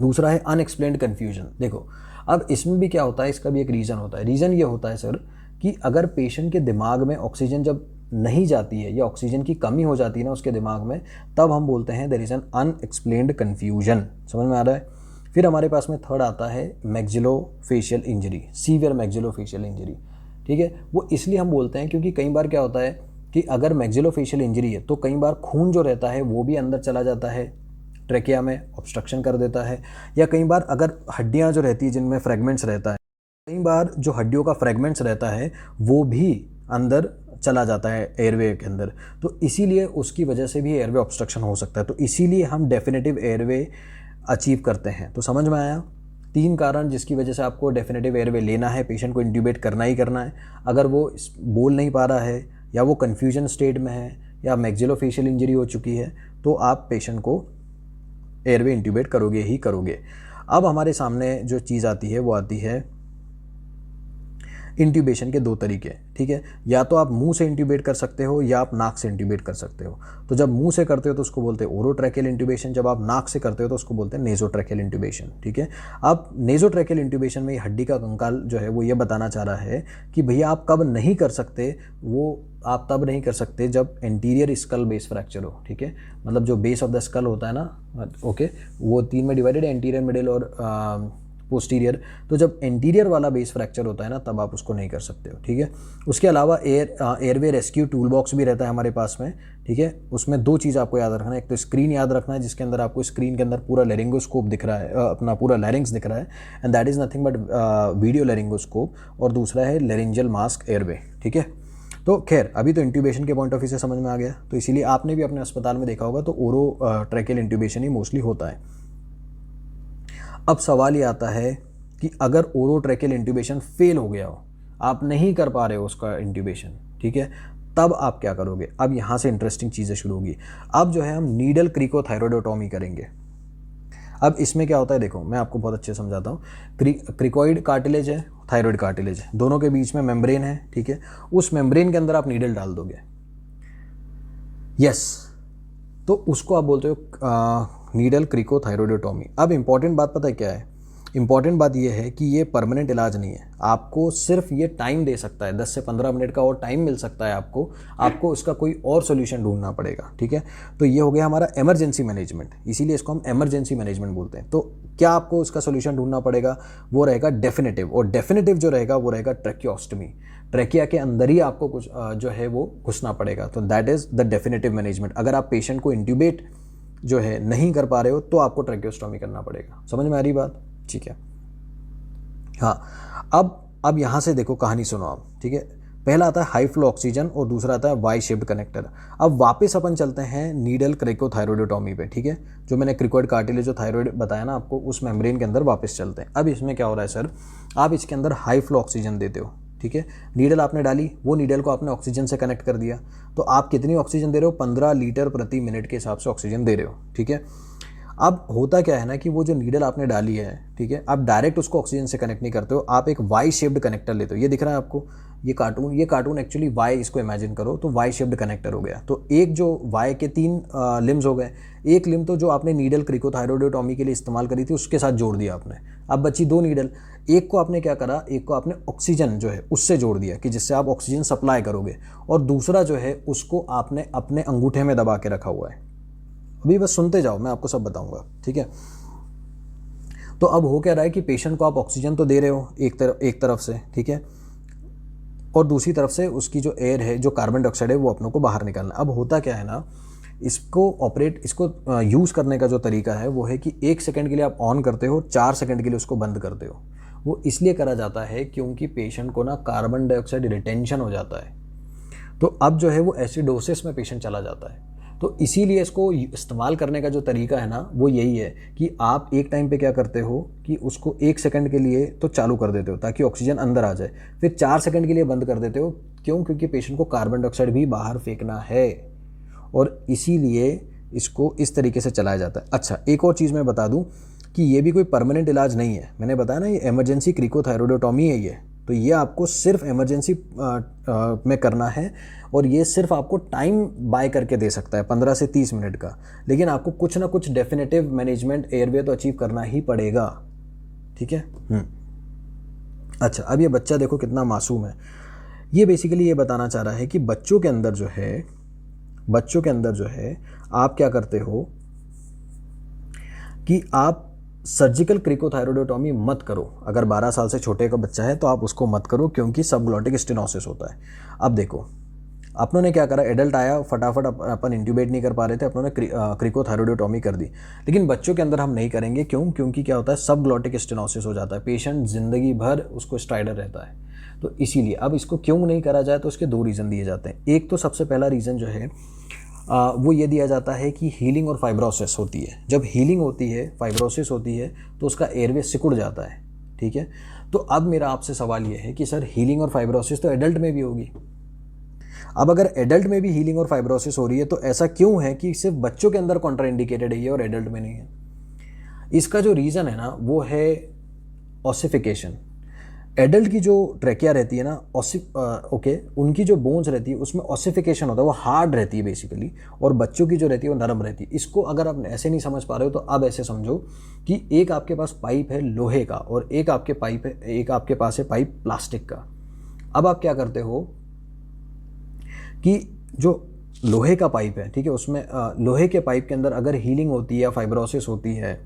दूसरा है अनएक्सप्लेन्ड कन्फ्यूजन। देखो अब इसमें भी क्या होता है, इसका भी एक रीज़न होता है। रीज़न ये होता है सर कि अगर पेशेंट के दिमाग में ऑक्सीजन जब नहीं जाती है या ऑक्सीजन की कमी हो जाती है ना उसके दिमाग में, तब हम बोलते हैं there is an unexplained confusion. समझ में आ रहा है? फिर हमारे पास में थर्ड आता है maxillofacial injury, severe maxillofacial injury. ठीक है, वो इसलिए हम बोलते हैं क्योंकि कई बार क्या होता है कि अगर मैक्सिलोफेशियल इंजरी है तो कई बार खून जो रहता है वो भी अंदर चला जाता है, ट्रेकिया में ऑब्स्ट्रक्शन कर देता है। या कई बार अगर हड्डियाँ जो रहती है जिनमें फ्रेगमेंट्स रहता है, कई बार जो हड्डियों का फ्रेगमेंट्स रहता है वो भी अंदर चला जाता है एयरवे के अंदर, तो इसीलिए उसकी वजह से भी एयरवे ऑब्स्ट्रक्शन हो सकता है। तो इसीलिए हम डेफिनेटिव एयरवे अचीव करते हैं। तो समझ में आया 3 कारण जिसकी वजह से आपको डेफिनेटिव एयरवे लेना है, पेशेंट को इंट्यूबेट करना ही करना है। अगर वो बोल नहीं पा रहा है या वो कन्फ्यूजन स्टेट में है या मैक्सिलोफेशियल इंजरी हो चुकी है तो आप पेशेंट को एयरवे इंट्यूबेट करोगे ही करोगे। अब हमारे सामने जो चीज़ आती है वो आती है इंट्यूबेशन के 2 तरीके। ठीक है, या तो आप मुंह से इंट्यूबेट कर सकते हो या आप नाक से इंट्यूबेट कर सकते हो। तो जब मुंह से करते हो तो उसको बोलते हैं ओरोट्रैकियल इंट्यूबेशन, जब आप नाक से करते हो तो उसको बोलते हैं नेजोट्रैकियल इंट्यूबेशन। ठीक है, अब नेजोट्रैकियल इंट्यूबेशन में हड्डी का कंकाल जो है वो ये बताना चाह रहा है कि भैया आप कब नहीं कर सकते, वो आप तब नहीं कर सकते जब एंटीरियर स्कल बेस फ्रैक्चर हो। ठीक है, मतलब जो बेस ऑफ द स्कल होता है ना, ओके, वो 3 में डिवाइडेड है, एंटीरियर, मिडिल और पोस्टीरियर। तो जब एंटीरियर वाला बेस फ्रैक्चर होता है ना तब आप उसको नहीं कर सकते हो। ठीक है, उसके अलावा एयरवे रेस्क्यू टूल बॉक्स भी रहता है हमारे पास में। ठीक है, उसमें 2 चीज़ आपको याद रखना है। एक तो स्क्रीन याद रखना है जिसके अंदर आपको स्क्रीन के अंदर पूरा लैरिंगोस्कोप दिख रहा है, अपना पूरा लैरिंग्स दिख रहा है, and that is nothing but video laryngoscope. और दूसरा है लैरिंजियल मास्क एयरवे। ठीक है, तो खैर अभी तो इंट्यूबेशन के पॉइंट ऑफ व्यू से समझ में आ गया। तो इसीलिए आपने भी अपने अस्पताल में देखा होगा तो ओरो ट्रैकियल इंट्यूबेशन ही मोस्टली होता है। अब सवाल ये आता है कि अगर ओरोट्रैकियल इंट्यूबेशन फेल हो गया हो, आप नहीं कर पा रहे हो उसका इंट्यूबेशन, ठीक है, तब आप क्या करोगे? अब यहाँ से इंटरेस्टिंग चीज़ें शुरू होगी। अब जो है हम नीडल क्रिकोथायरॉयडोटॉमी करेंगे। अब इसमें क्या होता है देखो, मैं आपको बहुत अच्छे समझाता हूँ। क्रिकोइड कार्टिलेज है, थायरॉयड कार्टिलेज है, दोनों के बीच में मेम्ब्रेन है। ठीक है, उस मेम्ब्रेन के अंदर आप नीडल डाल दोगे, यस, तो उसको आप बोलते हो नीडल क्रिकोथायरॉयडोटॉमी। अब इंपॉर्टेंट बात पता है क्या है? इंपॉर्टेंट बात यह है कि ये परमानेंट इलाज नहीं है। आपको सिर्फ ये टाइम दे सकता है, 10 से 15 मिनट का और टाइम मिल सकता है आपको इसका कोई और सोल्यूशन ढूंढना पड़ेगा। ठीक है, तो ये हो गया हमारा इमरजेंसी मैनेजमेंट, इसीलिए इसको हम इमरजेंसी मैनेजमेंट बोलते हैं। तो क्या आपको इसका सोल्यूशन ढूंढना पड़ेगा? वो रहेगा डेफिनेटिव, और डेफिनेटिव जो रहेगा वो रहेगा ट्रैकियोस्टमी। ट्रैकिया के अंदर ही आपको कुछ जो है वो घुसना पड़ेगा। तो that is the definitive management. अगर आप पेशेंट को इंट्यूबेट जो है नहीं कर पा रहे हो तो आपको ट्रैकियोस्टमी करना पड़ेगा। समझ में आ रही बात? ठीक है, हाँ, अब यहाँ से देखो, कहानी सुनो आप। ठीक है, पहला आता है हाई फ्लो ऑक्सीजन और दूसरा आता है वाई शेप्ड कनेक्टर। अब वापस अपन चलते हैं नीडल क्रिकोथायरॉयडोटॉमी पे। ठीक है, जो मैंने क्रिकोइड कार्टिलेज जो थायरॉयड बताया ना आपको, उस मेम्ब्रेन के अंदर वापस चलते हैं। अब इसमें क्या हो रहा है सर, आप इसके अंदर हाई फ्लो ऑक्सीजन देते हो। ठीक है, नीडल आपने डाली, वो नीडल को आपने ऑक्सीजन से कनेक्ट कर दिया, तो आप कितनी ऑक्सीजन दे रहे हो? 15 लीटर प्रति मिनट के हिसाब से ऑक्सीजन दे रहे हो। ठीक है, अब होता क्या है ना कि वो जो नीडल आपने डाली है, ठीक है, आप डायरेक्ट उसको ऑक्सीजन से कनेक्ट नहीं करते हो, आप एक वाई शेप्ड कनेक्टर लेते हो। ये दिख रहा है आपको, ये कार्टून एक्चुअली वाई, इसको इमेजिन करो तो वाई शेप्ड कनेक्टर हो गया। तो एक जो वाई के 3 लिम्स हो गए, एक लिम तो जो आपने नीडल क्रिकोथायरॉयडोटॉमी के लिए इस्तेमाल करी थी उसके साथ जोड़ दिया आपने। अब बची 2 नीडल, एक को आपने क्या करा, एक को आपने ऑक्सीजन जो है उससे जोड़ दिया कि जिससे आप ऑक्सीजन सप्लाई करोगे, और दूसरा जो है उसको आपने अपने अंगूठे में दबा के रखा हुआ है। अभी बस सुनते जाओ, मैं आपको सब बताऊंगा। ठीक है, तो अब हो क्या रहा है कि पेशेंट को आप ऑक्सीजन तो दे रहे हो एक तरफ से, ठीक है, और दूसरी तरफ से उसकी जो एयर है, जो कार्बन डाइऑक्साइड है, वो अपनों को बाहर निकालना। अब होता क्या है ना, इसको यूज़ करने का जो तरीका है वो है कि 1 सेकंड के लिए आप ऑन करते हो, 4 सेकंड के लिए उसको बंद करते हो। वो इसलिए करा जाता है क्योंकि पेशेंट को ना कार्बन डाइऑक्साइड रिटेंशन हो जाता है, तो अब जो है वो एसिडोसिस में पेशेंट चला जाता है। तो इसीलिए इसको इस्तेमाल करने का जो तरीका है ना वो यही है कि आप एक टाइम पे क्या करते हो कि उसको 1 सेकंड के लिए तो चालू कर देते हो ताकि ऑक्सीजन अंदर आ जाए, फिर 4 सेकंड के लिए बंद कर देते हो। क्यों? क्योंकि पेशेंट को कार्बन डाइऑक्साइड भी बाहर फेंकना है, और इसीलिए इसको इस तरीके से चलाया जाता है। अच्छा, एक और चीज़ मैं बता दूं कि ये भी कोई परमानेंट इलाज नहीं है। मैंने बताया ना, ये इमरजेंसी क्रिकोथायरॉयडोटॉमी है ये, तो ये आपको सिर्फ इमरजेंसी में करना है, और ये सिर्फ आपको टाइम बाय करके दे सकता है 15 से 30 मिनट का। लेकिन आपको कुछ ना कुछ डेफिनेटिव मैनेजमेंट एयरवे तो अचीव करना ही पड़ेगा। ठीक है, अच्छा, अब ये बच्चा देखो कितना मासूम है। ये बेसिकली ये बताना चाह रहा है कि बच्चों के अंदर जो है आप क्या करते हो कि आप सर्जिकल क्रिकोथायरॉयडेक्टोमी मत करो। अगर 12 साल से छोटे का बच्चा है तो आप उसको मत करो, क्योंकि सबग्लॉटिक स्टेनोसिस होता है। अब देखो, अपनों ने क्या करा, एडल्ट आया, फटाफट अपन इंट्यूबेट नहीं कर पा रहे थे, अपनों ने क्रिकोथायरॉयडेक्टोमी कर दी। लेकिन बच्चों के अंदर हम नहीं करेंगे, क्यों? क्योंकि क्या होता है, सबग्लॉटिक स्टेनोसिस हो जाता है, पेशेंट जिंदगी भर उसको स्ट्राइडर रहता है। तो इसीलिए अब इसको क्यों नहीं करा जाए, तो उसके 2 रीज़न दिए जाते हैं। एक तो सबसे पहला रीज़न जो है वो ये दिया जाता है कि हीलिंग और फाइब्रोसिस होती है। जब हीलिंग होती है, फाइब्रोसिस होती है, तो उसका एयरवे सिकुड़ जाता है। ठीक है, तो अब मेरा आपसे सवाल ये है कि सर हीलिंग और फाइब्रोसिस तो एडल्ट में भी होगी। अब अगर एडल्ट में भी हीलिंग और फाइब्रोसिस हो रही है, तो ऐसा क्यों है कि सिर्फ बच्चों के अंदर कॉन्ट्राइंडिकेटेड है ये और एडल्ट में नहीं है? इसका जो रीज़न है ना, वो है ऑसिफिकेशन। एडल्ट की जो ट्रेकिया रहती है ना, उनकी जो बोन्स रहती है उसमें ऑसिफिकेशन होता है, वो हार्ड रहती है बेसिकली, और बच्चों की जो रहती है वो नरम रहती है। इसको अगर आप ऐसे नहीं समझ पा रहे हो तो अब ऐसे समझो कि एक आपके पास पाइप है लोहे का, और एक आपके पास है पाइप प्लास्टिक का। अब आप क्या करते हो कि जो लोहे का पाइप है, ठीक है, उसमें लोहे के पाइप के अंदर अगर हीलिंग होती है या फाइब्रोसिस होती है,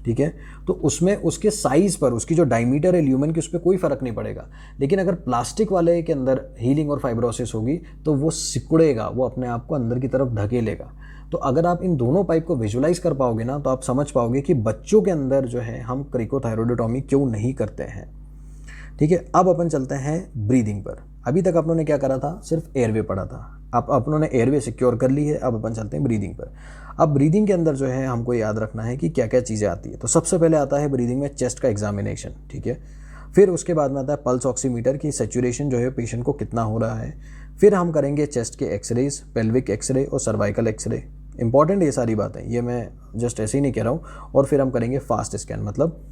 ठीक है, तो उसमें उसके साइज़ पर, उसकी जो डायमीटर है ल्यूमेन की, उस पर कोई फ़र्क नहीं पड़ेगा। लेकिन अगर प्लास्टिक वाले के अंदर हीलिंग और फाइब्रोसिस होगी तो वो सिकुड़ेगा, वो अपने आप को अंदर की तरफ धकेलेगा। तो अगर आप इन दोनों पाइप को विजुलाइज कर पाओगे ना, तो आप समझ पाओगे कि बच्चों के अंदर जो है हम क्रिकोथायरॉयडेक्टोमी क्यों नहीं करते हैं। ठीक है, अब अपन चलते हैं ब्रीदिंग पर। अभी तक अपनों ने क्या करा था, सिर्फ एयरवे पढ़ा था। अब अपनों ने एयरवे सिक्योर कर ली है, अब अपन चलते हैं ब्रीदिंग पर। अब ब्रीदिंग के अंदर जो है हमको याद रखना है कि क्या क्या चीज़ें आती है। तो सबसे पहले आता है ब्रीदिंग में चेस्ट का एग्जामिनेशन, ठीक है। फिर उसके बाद में आता है पल्स ऑक्सीमीटर की सैचुरेशन जो है पेशेंट को कितना हो रहा है। फिर हम करेंगे चेस्ट के एक्सरेज, पेल्विक एक्सरे और सर्वाइकल एक्सरे। इंपॉर्टेंट ये सारी बातें, ये मैं जस्ट ऐसे ही नहीं कह रहा हूँ। और फिर हम करेंगे फास्ट स्कैन, मतलब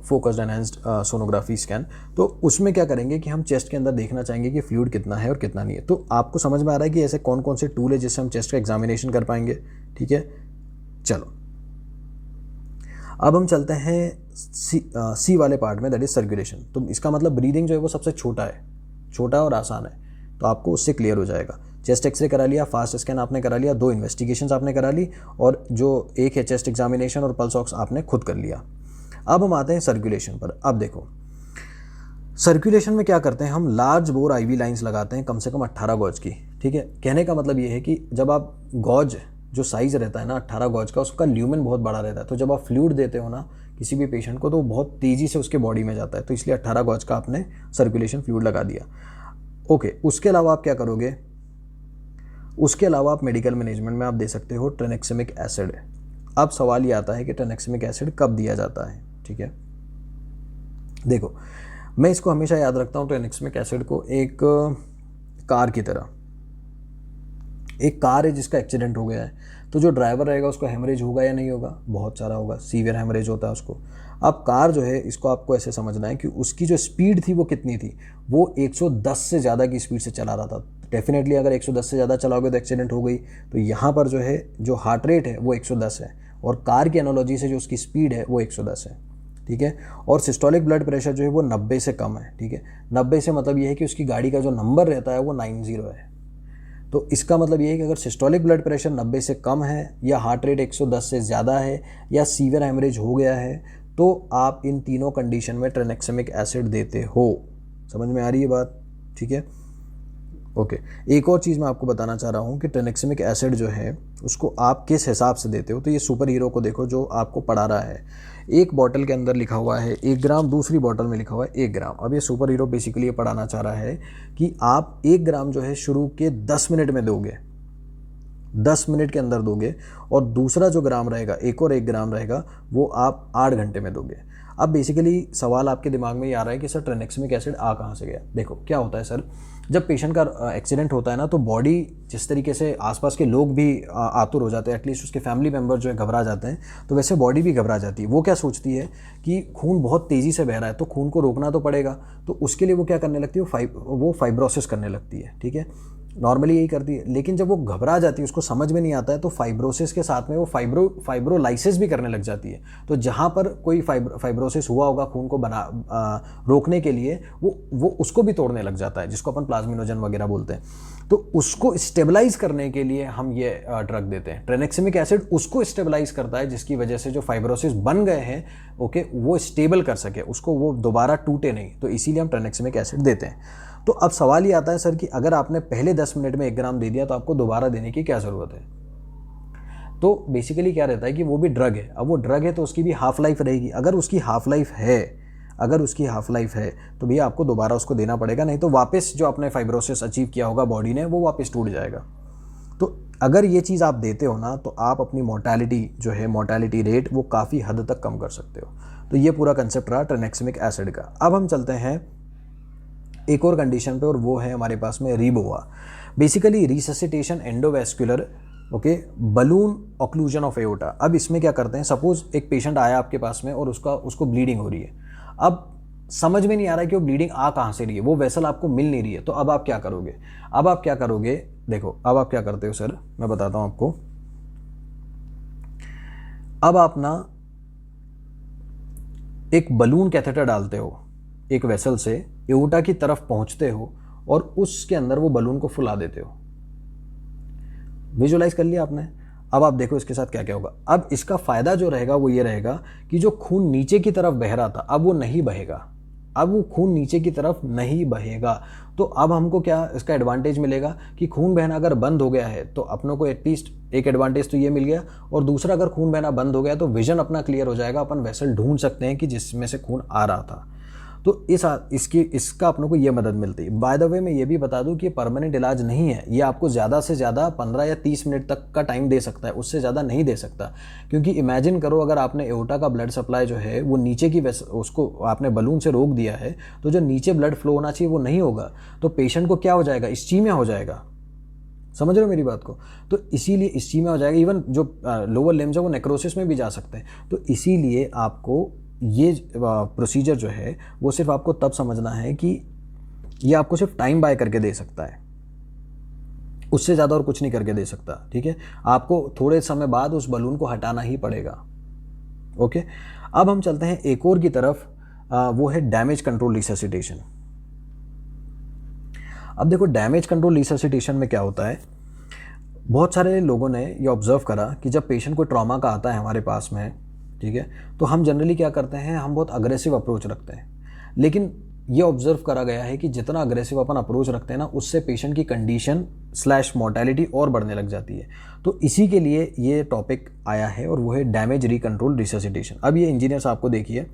फोकस्ड एनहांस्ड सोनोग्राफी स्कैन। तो उसमें क्या करेंगे कि हम चेस्ट के अंदर देखना चाहेंगे कि फ्लूइड कितना है और कितना नहीं है। तो आपको समझ में आ रहा है कि ऐसे कौन कौन से टूल है जिससे हम चेस्ट का एग्जामिनेशन कर पाएंगे। ठीक है, चलो अब हम चलते हैं सी वाले पार्ट में, दैट इज सर्कुलेशन। तो इसका मतलब ब्रीदिंग जो है वो सबसे छोटा और आसान है, तो आपको उससे क्लियर हो जाएगा। चेस्ट एक्सरे करा लिया, फास्ट स्कैन आपने करा लिया, 2 इन्वेस्टिगेशंस आपने करा ली, और जो एक है चेस्ट एग्जामिनेशन और पल्स ऑक्स आपने खुद कर लिया। अब हम आते हैं सर्कुलेशन पर। अब देखो, सर्कुलेशन में क्या करते हैं, हम लार्ज बोर आईवी लाइंस लगाते हैं, कम से कम 18 गॉज की। ठीक है, कहने का मतलब ये है कि जब आप गॉज जो साइज़ रहता है ना 18 गॉज का, उसका ल्यूमेन बहुत बड़ा रहता है। तो जब आप फ्लूइड देते हो ना किसी भी पेशेंट को, तो वो बहुत तेज़ी से उसके बॉडी में जाता है। तो इसलिए 18 गॉज का आपने सर्कुलेशन फ्लूइड लगा दिया। ओके, उसके अलावा आप क्या करोगे, उसके अलावा आप मेडिकल मैनेजमेंट में आप दे सकते हो ट्रेनेक्सेमिक एसिड। अब सवाल ये आता है कि ट्रेनेक्सेमिक एसिड कब दिया जाता है। ठीक है, देखो मैं इसको हमेशा याद रखता हूँ ट्रेनेक्सेमिक एसिड को एक कार की तरह। एक कार है जिसका एक्सीडेंट हो गया है, तो जो ड्राइवर रहेगा उसको हेमरेज होगा या नहीं होगा, बहुत सारा होगा, सीवियर हेमरेज होता है उसको। अब कार जो है, इसको आपको ऐसे समझना है कि उसकी जो स्पीड थी वो कितनी थी, वो 110 से ज़्यादा की स्पीड से चला रहा था। डेफिनेटली अगर 110 से ज़्यादा चलाओगे तो एक्सीडेंट हो गई। तो यहाँ पर जो है जो हार्ट रेट है वो 110 है, और कार की एनालॉजी से जो उसकी स्पीड है वो 110 है। ठीक है, और सिस्टोलिक ब्लड प्रेशर जो है वो 90 से कम है। ठीक है, 90 से मतलब ये है कि उसकी गाड़ी का जो नंबर रहता है वो 90 है। तो इसका मतलब ये है कि अगर सिस्टोलिक ब्लड प्रेशर 90 से कम है, या हार्ट रेट 110 से ज़्यादा है, या सीवियर हेमरेज हो गया है, तो आप इन तीनों कंडीशन में ट्रेनेक्सेमिक एसिड देते हो। समझ में आ रही है बात? ठीक है, ओके। एक और चीज़ मैं आपको बताना चाह रहा हूँ कि ट्रेनेक्सेमिक एसिड जो है उसको आप किस हिसाब से देते हो। तो ये सुपर हीरो को देखो जो आपको पढ़ा रहा है, एक बॉटल के अंदर लिखा हुआ है 1 ग्राम, दूसरी बॉटल में लिखा हुआ है 1 ग्राम। अब ये सुपर हीरो बेसिकली ये पढ़ाना चाह रहा है कि आप 1 ग्राम जो है शुरू के 10 मिनट में दोगे, 10 मिनट के अंदर दोगे, और दूसरा जो ग्राम रहेगा, एक और 1 ग्राम रहेगा, वो आप 8 घंटे में दोगे। अब बेसिकली सवाल आपके दिमाग में ये आ रहा है कि सर ट्रेनेक्सेमिक एसिड आ कहाँ से गया। देखो क्या होता है सर, जब पेशेंट का एक्सीडेंट होता है ना, तो बॉडी जिस तरीके से आसपास के लोग भी आतुर हो जाते हैं, एटलीस्ट उसके फैमिली मेम्बर जो है घबरा जाते हैं, तो वैसे बॉडी भी घबरा जाती है। वो क्या सोचती है कि खून बहुत तेज़ी से बह रहा है, तो खून को रोकना तो पड़ेगा। तो उसके लिए वो क्या करने लगती है, वो फाइब्रोसिस करने लगती है। ठीक है, नॉर्मली यही करती है। लेकिन जब वो घबरा जाती है, उसको समझ में नहीं आता है, तो फाइब्रोसिस के साथ में वो फाइब्रोलाइसिस भी करने लग जाती है। तो जहाँ पर कोई फाइब्रोसिस हुआ होगा खून को रोकने के लिए, वो उसको भी तोड़ने लग जाता है, जिसको अपन प्लाज्मिनोजन वगैरह बोलते हैं। तो उसको स्टेबलाइज करने के लिए हम ये ड्रग देते हैं। ट्रेनेक्सिमिक एसिड उसको स्टेबलाइज करता है, जिसकी वजह से जो फाइब्रोसिस बन गए हैं, ओके, वो स्टेबल कर सके, उसको वो दोबारा टूटे नहीं। तो इसीलिए हम ट्रेनेक्सिमिक एसिड देते हैं। तो अब सवाल ये आता है सर कि अगर आपने पहले 10 मिनट में 1 ग्राम दे दिया तो आपको दोबारा देने की क्या ज़रूरत है? तो बेसिकली क्या रहता है कि वो भी ड्रग है। अब वो ड्रग है तो उसकी भी हाफ लाइफ रहेगी। अगर उसकी हाफ लाइफ है तो भैया आपको दोबारा उसको देना पड़ेगा, नहीं तो वापस जो आपने फाइब्रोसिस अचीव किया होगा बॉडी ने, वो वापस टूट जाएगा। तो अगर ये चीज़ आप देते हो ना, तो आप अपनी मोर्टेलिटी रेट वो काफ़ी हद तक कम कर सकते हो। तो ये पूरा कंसेप्ट रहा ट्रेनेक्सिमिक एसिड का। अब हम चलते हैं एक और कंडीशन पे, और वो है हमारे पास में REBOA. Basically resuscitation endovascular, okay, balloon occlusion of aorta. अब इसमें क्या करते हैं, सपोज एक पेशेंट आया आपके पास में और उसको ब्लीडिंग हो रही है। अब समझ में नहीं आ रहा है कि वो ब्लीडिंग आ कहाँ से रही है, वो वेसल आपको मिल नहीं रही है। तो अब आप क्या करोगे? देखो, अब आप क्या करते हो सर, मैं बताता हूँ आपको। अब आप ना एक बलून कैथेटर डालते हो एक वेसल से, एओर्टा की तरफ पहुंचते हो और उसके अंदर वो बलून को फुला देते हो। विजुअलाइज कर लिया आपने? अब आप देखो इसके साथ क्या क्या होगा। अब इसका फायदा जो रहेगा वो ये रहेगा कि जो खून नीचे की तरफ बह रहा था, अब वो नहीं बहेगा। अब वो खून नीचे की तरफ नहीं बहेगा। तो अब हमको क्या इसका एडवांटेज मिलेगा कि खून बहना अगर बंद हो गया है तो अपनों को एटलीस्ट एक एडवांटेज तो ये मिल गया, और दूसरा अगर खून बहना बंद हो गया तो विजन अपना क्लियर हो जाएगा, अपन वेसल ढूंढ सकते हैं कि जिसमें से खून आ रहा था। तो इसका अपनों को ये मदद मिलती है। बाय द वे मैं ये भी बता दूं कि ये परमानेंट इलाज नहीं है। ये आपको ज़्यादा से ज़्यादा 15 या 30 मिनट तक का टाइम दे सकता है, उससे ज़्यादा नहीं दे सकता। क्योंकि इमेजिन करो, अगर आपने एओर्टा का ब्लड सप्लाई जो है वो नीचे की उसको आपने बलून से रोक दिया है, तो जो नीचे ब्लड फ्लो होना चाहिए वो नहीं होगा, तो पेशेंट को क्या हो जाएगा, इस्चीमिया हो जाएगा। समझ रहे हो मेरी बात को? तो इसीलिए इस्चीमिया हो जाएगा। इवन जो लोअर लिम्स है वो नेक्रोसिस में भी जा सकते हैं। तो इसीलिए आपको ये प्रोसीजर जो है वो सिर्फ आपको तब समझना है कि ये आपको सिर्फ टाइम बाय करके दे सकता है, उससे ज़्यादा और कुछ नहीं करके दे सकता। ठीक है, आपको थोड़े समय बाद उस बलून को हटाना ही पड़ेगा। ओके, अब हम चलते हैं एक और की तरफ, वो है डैमेज कंट्रोल रिससिटेशन। अब देखो, डैमेज कंट्रोल रिससिटेशन में क्या होता है, बहुत सारे लोगों ने ये ऑब्जर्व करा कि जब पेशेंट को ट्रॉमा का आता है हमारे पास में, ठीक है, तो हम जनरली क्या करते हैं, हम बहुत अग्रेसिव अप्रोच रखते हैं। लेकिन ये ऑब्जर्व करा गया है कि जितना अग्रेसिव अपन अप्रोच रखते हैं ना, उससे पेशेंट की कंडीशन / मोर्टेलिटी और बढ़ने लग जाती है। तो इसी के लिए ये टॉपिक आया है, और वो है डैमेज रिकंट्रोल रिससिटेशन। अब ये इंजीनियर साहब को देखिए,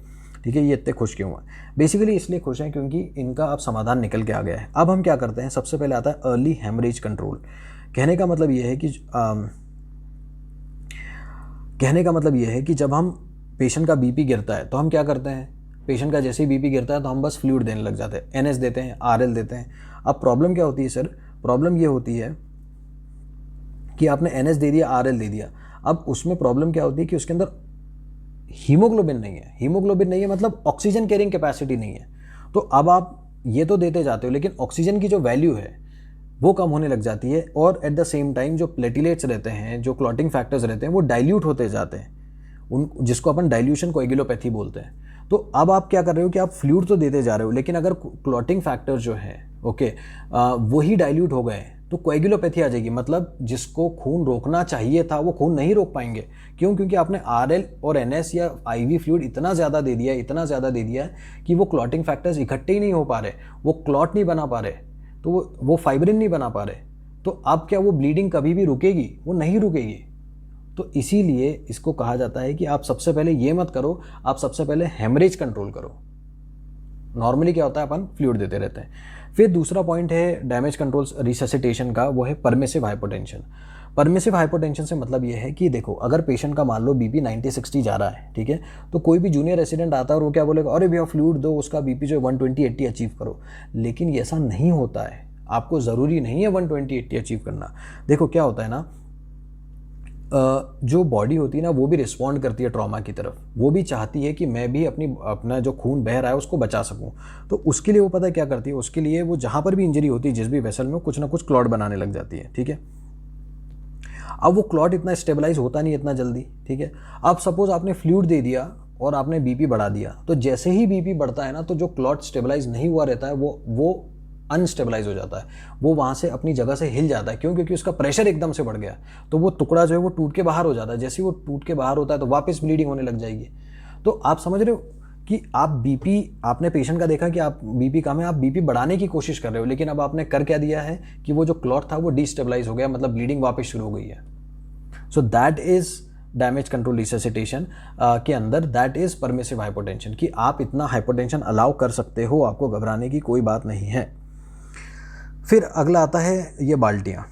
ठीक है, ये इतने खुश क्यों हैं? बेसिकली इसलिए खुश हैं क्योंकि इनका अब समाधान निकल के आ गया है। अब हम क्या करते हैं, सबसे पहले आता है अर्ली हेमरेज कंट्रोल। कहने का मतलब ये है कि जब हम पेशेंट का बीपी गिरता है तो हम क्या करते हैं, पेशेंट का जैसे ही बीपी गिरता है तो हम बस फ्लूइड देने लग जाते हैं, NS देते हैं, RL देते हैं। अब प्रॉब्लम क्या होती है सर, प्रॉब्लम ये होती है कि आपने NS दे दिया, RL दे दिया। अब उसमें प्रॉब्लम क्या होती है कि उसके अंदर हीमोग्लोबिन नहीं है, मतलब ऑक्सीजन कैरिंग कैपेसिटी नहीं है। तो अब आप ये तो देते जाते हो, लेकिन ऑक्सीजन की जो वैल्यू है वो कम होने लग जाती है, और एट द सेम टाइम जो प्लेटिलेट्स रहते हैं, जो क्लॉटिंग फैक्टर्स रहते हैं, वो डाइल्यूट होते जाते हैं, जिसको अपन डाइल्यूशन कोएगुलोपैथी बोलते हैं। तो अब आप क्या कर रहे हो कि आप फ्लूइड तो देते जा रहे हो, लेकिन अगर क्लॉटिंग फैक्टर जो है, ओके, वही डाइल्यूट हो गए तो कोएगुलोपैथी आ जाएगी। मतलब जिसको खून रोकना चाहिए था वो खून नहीं रोक पाएंगे। क्यों? क्योंकि आपने RL और NS या IV फ्लूइड इतना ज़्यादा दे दिया है कि वो क्लॉटिंग फैक्टर्स इकट्ठे ही नहीं हो पा रहे, वो क्लॉट नहीं बना पा रहे, तो वो फाइब्रिन नहीं बना पा रहे। तो अब क्या वो ब्लीडिंग कभी भी रुकेगी? वो नहीं रुकेगी। तो इसीलिए इसको कहा जाता है कि आप सबसे पहले ये मत करो, आप सबसे पहले हेमरेज कंट्रोल करो। नॉर्मली क्या होता है, अपन फ्लूइड देते रहते हैं। फिर दूसरा पॉइंट है डैमेज कंट्रोल रिससिटेशन का, वो है परमिसिव हाइपोटेंशन। परमिसिव हाइपोटेंशन से मतलब ये है कि देखो, अगर पेशेंट का मान लो बीपी 90-60 जा रहा है, ठीक है, तो कोई भी जूनियर रेसिडेंट आता है और वो क्या बोलेगा, अरे भैया फ्लूइड दो, उसका बीपी जो 120-80 अचीव करो। लेकिन ये ऐसा नहीं होता है, आपको ज़रूरी नहीं है 120-80 अचीव करना। देखो क्या होता है ना, जो बॉडी होती है ना वो भी रिस्पॉन्ड करती है ट्रॉमा की तरफ, वो भी चाहती है कि मैं भी अपना जो खून बह रहा है उसको बचा सकूं। तो उसके लिए वो पता है क्या करती है, उसके लिए वो जहाँ पर भी इंजरी होती है जिस भी वेसल में, कुछ ना कुछ क्लॉट बनाने लग जाती है। ठीक है, अब वो क्लॉट इतना स्टेबलाइज होता नहीं इतना जल्दी। ठीक है, अब सपोज आपने फ्लूइड दे दिया और आपने बीपी बढ़ा दिया, तो जैसे ही बीपी बढ़ता है ना तो जो क्लॉट स्टेबलाइज नहीं हुआ रहता है वो अनस्टेबलाइज हो जाता है, वो वहाँ से अपनी जगह से हिल जाता है। क्यों? क्योंकि उसका प्रेशर एकदम से बढ़ गया, तो वो टुकड़ा जो है वो टूट के बाहर हो जाता है। जैसे ही वो टूट के बाहर होता है तो वापस ब्लीडिंग होने लग जाएगी। तो आप समझ रहे हो कि आप बीपी, आपने पेशेंट का देखा कि आप बीपी कम है, आप बीपी बढ़ाने की कोशिश कर रहे हो, लेकिन अब आपने कर क्या दिया है कि वो जो क्लॉट था वो डिस्टेबलाइज हो गया, मतलब ब्लीडिंग वापस शुरू हो गई है। So that is damage control resuscitation के अंदर, दैट इज परमिसिव हाइपोटेंशन, कि आप इतना हाइपोटेंशन अलाउ कर सकते हो, आपको घबराने की कोई बात नहीं है। फिर अगला आता है ये बाल्टियाँ,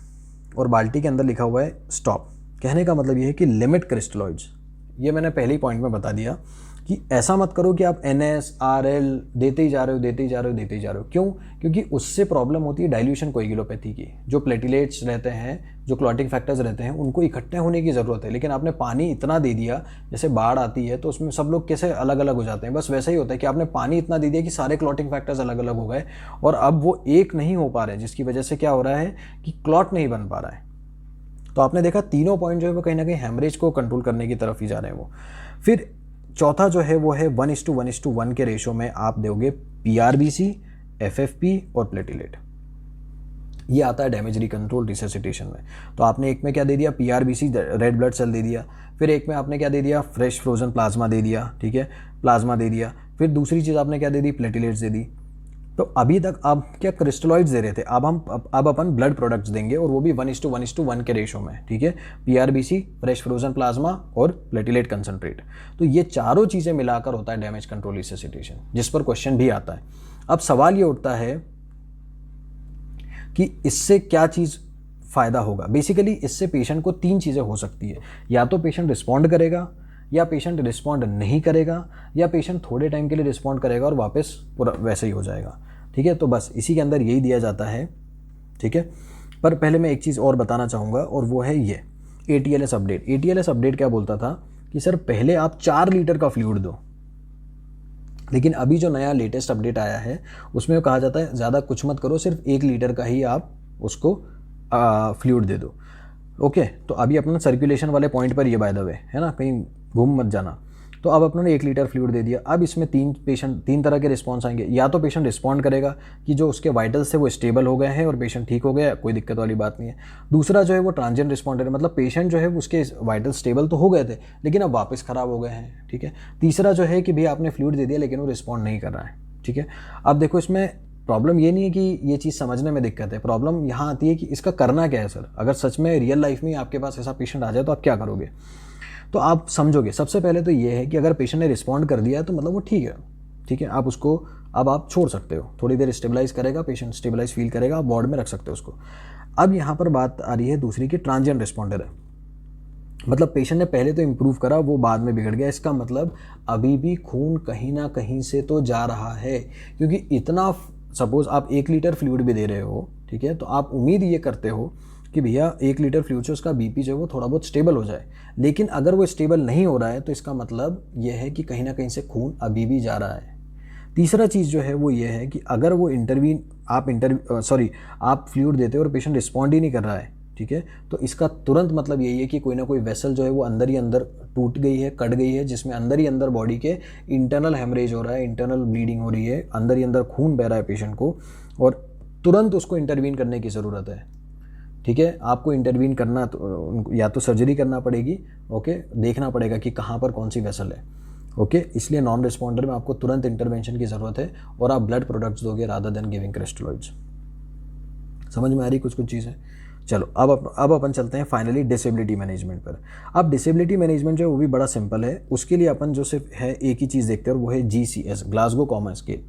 और बाल्टी के अंदर लिखा हुआ है स्टॉप। कहने का मतलब ये है कि लिमिट क्रिस्टलॉइड्स। ये मैंने पहले ही पॉइंट में बता दिया कि ऐसा मत करो कि आप NS RL देते ही जा रहे हो। क्यों? क्योंकि उससे प्रॉब्लम होती है डाइल्यूशन कोएगुलोपैथी की। जो प्लेटिलेट्स रहते हैं, जो क्लॉटिंग फैक्टर्स रहते हैं, उनको इकट्ठे होने की ज़रूरत है। लेकिन आपने पानी इतना दे दिया, जैसे बाढ़ आती है तो उसमें सब लोग कैसे अलग अलग हो जाते हैं, बस वैसा ही होता है कि आपने पानी इतना दे दिया कि सारे क्लॉटिंग फैक्टर्स अलग अलग हो गए, और अब वो एक नहीं हो पा रहे, जिसकी वजह से क्या हो रहा है कि क्लॉट नहीं बन पा रहा है। तो आपने देखा तीनों पॉइंट जो है वो कहीं ना कहीं हेमरेज को कंट्रोल करने की तरफ ही जा रहे हैं वो। फिर चौथा जो है वो है 1:1:1 के रेशो में आप दोगे PRBC, FFP और प्लेटिलेट। ये आता है डैमेज रिकंट्रोल रिससिटेशन में। तो आपने एक में क्या दे दिया, PRBC रेड ब्लड सेल दे दिया, फिर एक में आपने क्या दे दिया, फ्रेश फ्रोजन प्लाज्मा दे दिया। ठीक है, प्लाज्मा दे दिया। फिर दूसरी चीज़ आपने क्या दे दी, प्लेटिलेट्स दे दी। तो अभी तक आप क्या क्रिस्टलॉइड्स दे रहे थे, अब अपन ब्लड प्रोडक्ट्स देंगे, और वो भी 1:1:1 के रेशो में। ठीक है, PRBC, फ्रेश फ्रोजन प्लाज्मा और प्लेटिलेट कंसंट्रेट। तो ये चारों चीज़ें मिलाकर होता है डैमेज कंट्रोल रिससिटेशन, जिस पर क्वेश्चन भी आता है। अब सवाल ये उठता है कि इससे क्या चीज़ फ़ायदा होगा। बेसिकली इससे पेशेंट को तीन चीज़ें हो सकती है, या तो पेशेंट रिस्पॉन्ड करेगा, या पेशेंट रिस्पॉन्ड नहीं करेगा, या पेशेंट थोड़े टाइम के लिए रिस्पॉन्ड करेगा और वापस पूरा वैसे ही हो जाएगा। ठीक है, तो बस इसी के अंदर यही दिया जाता है। ठीक है, पर पहले मैं एक चीज़ और बताना चाहूँगा, और वो है ये ATLS अपडेट। ATLS अपडेट क्या बोलता था कि सर पहले आप 4 लीटर का फ्लूइड दो, लेकिन अभी जो नया लेटेस्ट अपडेट आया है उसमें कहा जाता है ज़्यादा कुछ मत करो, सिर्फ 1 लीटर का ही आप उसको फ्लूइड दे दो। ओके, तो अभी अपना सर्कुलेशन वाले पॉइंट पर ये बाय द वे है ना, कहीं घूम मत जाना। तो अब अपनों ने 1 लीटर फ्लूइड दे दिया। अब इसमें तीन तरह के रिस्पॉन्स आएंगे। या तो पेशेंट रिस्पॉन्ड करेगा कि जो उसके वाइटल्स थे वो स्टेबल हो गए हैं और पेशेंट ठीक हो गया, कोई दिक्कत वाली बात नहीं है। दूसरा जो है वो ट्रांजिएंट रिस्पॉन्डर, मतलब पेशेंट जो है उसके वाइटल स्टेबल तो हो गए थे लेकिन अब वापस ख़राब हो गए हैं। ठीक है, तीसरा जो है कि भैया आपने फ्लूइड दे दिया लेकिन वो रिस्पॉन्ड नहीं कर रहा है। ठीक है, अब देखो इसमें प्रॉब्लम ये नहीं है कि ये चीज़ समझने में दिक्कत है, प्रॉब्लम यहाँ आती है कि इसका करना क्या है सर। अगर सच में रियल लाइफ में आपके पास ऐसा पेशेंट आ जाए तो आप क्या करोगे, तो आप समझोगे। सबसे पहले तो ये है कि अगर पेशेंट ने रिस्पॉन्ड कर दिया तो मतलब वो ठीक है। ठीक है, आप उसको अब आप छोड़ सकते हो, थोड़ी देर स्टेबलाइज करेगा, पेशेंट स्टेबलाइज फील करेगा, आप वार्ड में रख सकते हो उसको। अब यहाँ पर बात आ रही है दूसरी की ट्रांजिएंट रिस्पॉन्डर है, मतलब पेशेंट ने पहले तो इम्प्रूव करा, वो बाद में बिगड़ गया। इसका मतलब अभी भी खून कहीं ना कहीं से तो जा रहा है, क्योंकि इतना, सपोज आप 1 लीटर फ्लूइड भी दे रहे हो, ठीक है, तो आप उम्मीद ये करते हो कि भैया 1 लीटर फ्लूइड से उसका बीपी जो है वो थोड़ा बहुत स्टेबल हो जाए। लेकिन अगर वो स्टेबल नहीं हो रहा है तो इसका मतलब ये है कि कहीं ना कहीं से खून अभी भी जा रहा है। तीसरा चीज़ जो है वो ये है कि अगर वो आप फ्लूइड देते हो और पेशेंट रिस्पॉन्ड ही नहीं कर रहा है, ठीक है, तो इसका तुरंत मतलब यही है कि कोई ना कोई वेसल जो है वो अंदर ही अंदर टूट गई है, कट गई है, जिसमें अंदर ही अंदर बॉडी के इंटरनल हेमरेज हो रहा है, इंटरनल ब्लीडिंग हो रही है, अंदर ही अंदर खून बह रहा है पेशेंट को, और तुरंत उसको इंटरवीन करने की ज़रूरत है। ठीक है, आपको इंटरवीन करना तो या तो सर्जरी करना पड़ेगी, ओके, देखना पड़ेगा कि कहाँ पर कौन सी वेसल है, ओके। इसलिए नॉन रिस्पॉन्डर में आपको तुरंत इंटरवेंशन की ज़रूरत है और आप ब्लड प्रोडक्ट्स दोगे रादर देन गिविंग क्रिस्टलॉइड्स। समझ में आ रही कुछ चीज़ें। चलो अब अपन चलते हैं फाइनली डिसेबिलिटी मैनेजमेंट पर। अब डिसेबिलिटी मैनेजमेंट जो है वो भी बड़ा सिंपल है। उसके लिए अपन जो सिर्फ है एक ही चीज़ देखते हैं और वो है GCS, ग्लासगो कॉमा स्केल।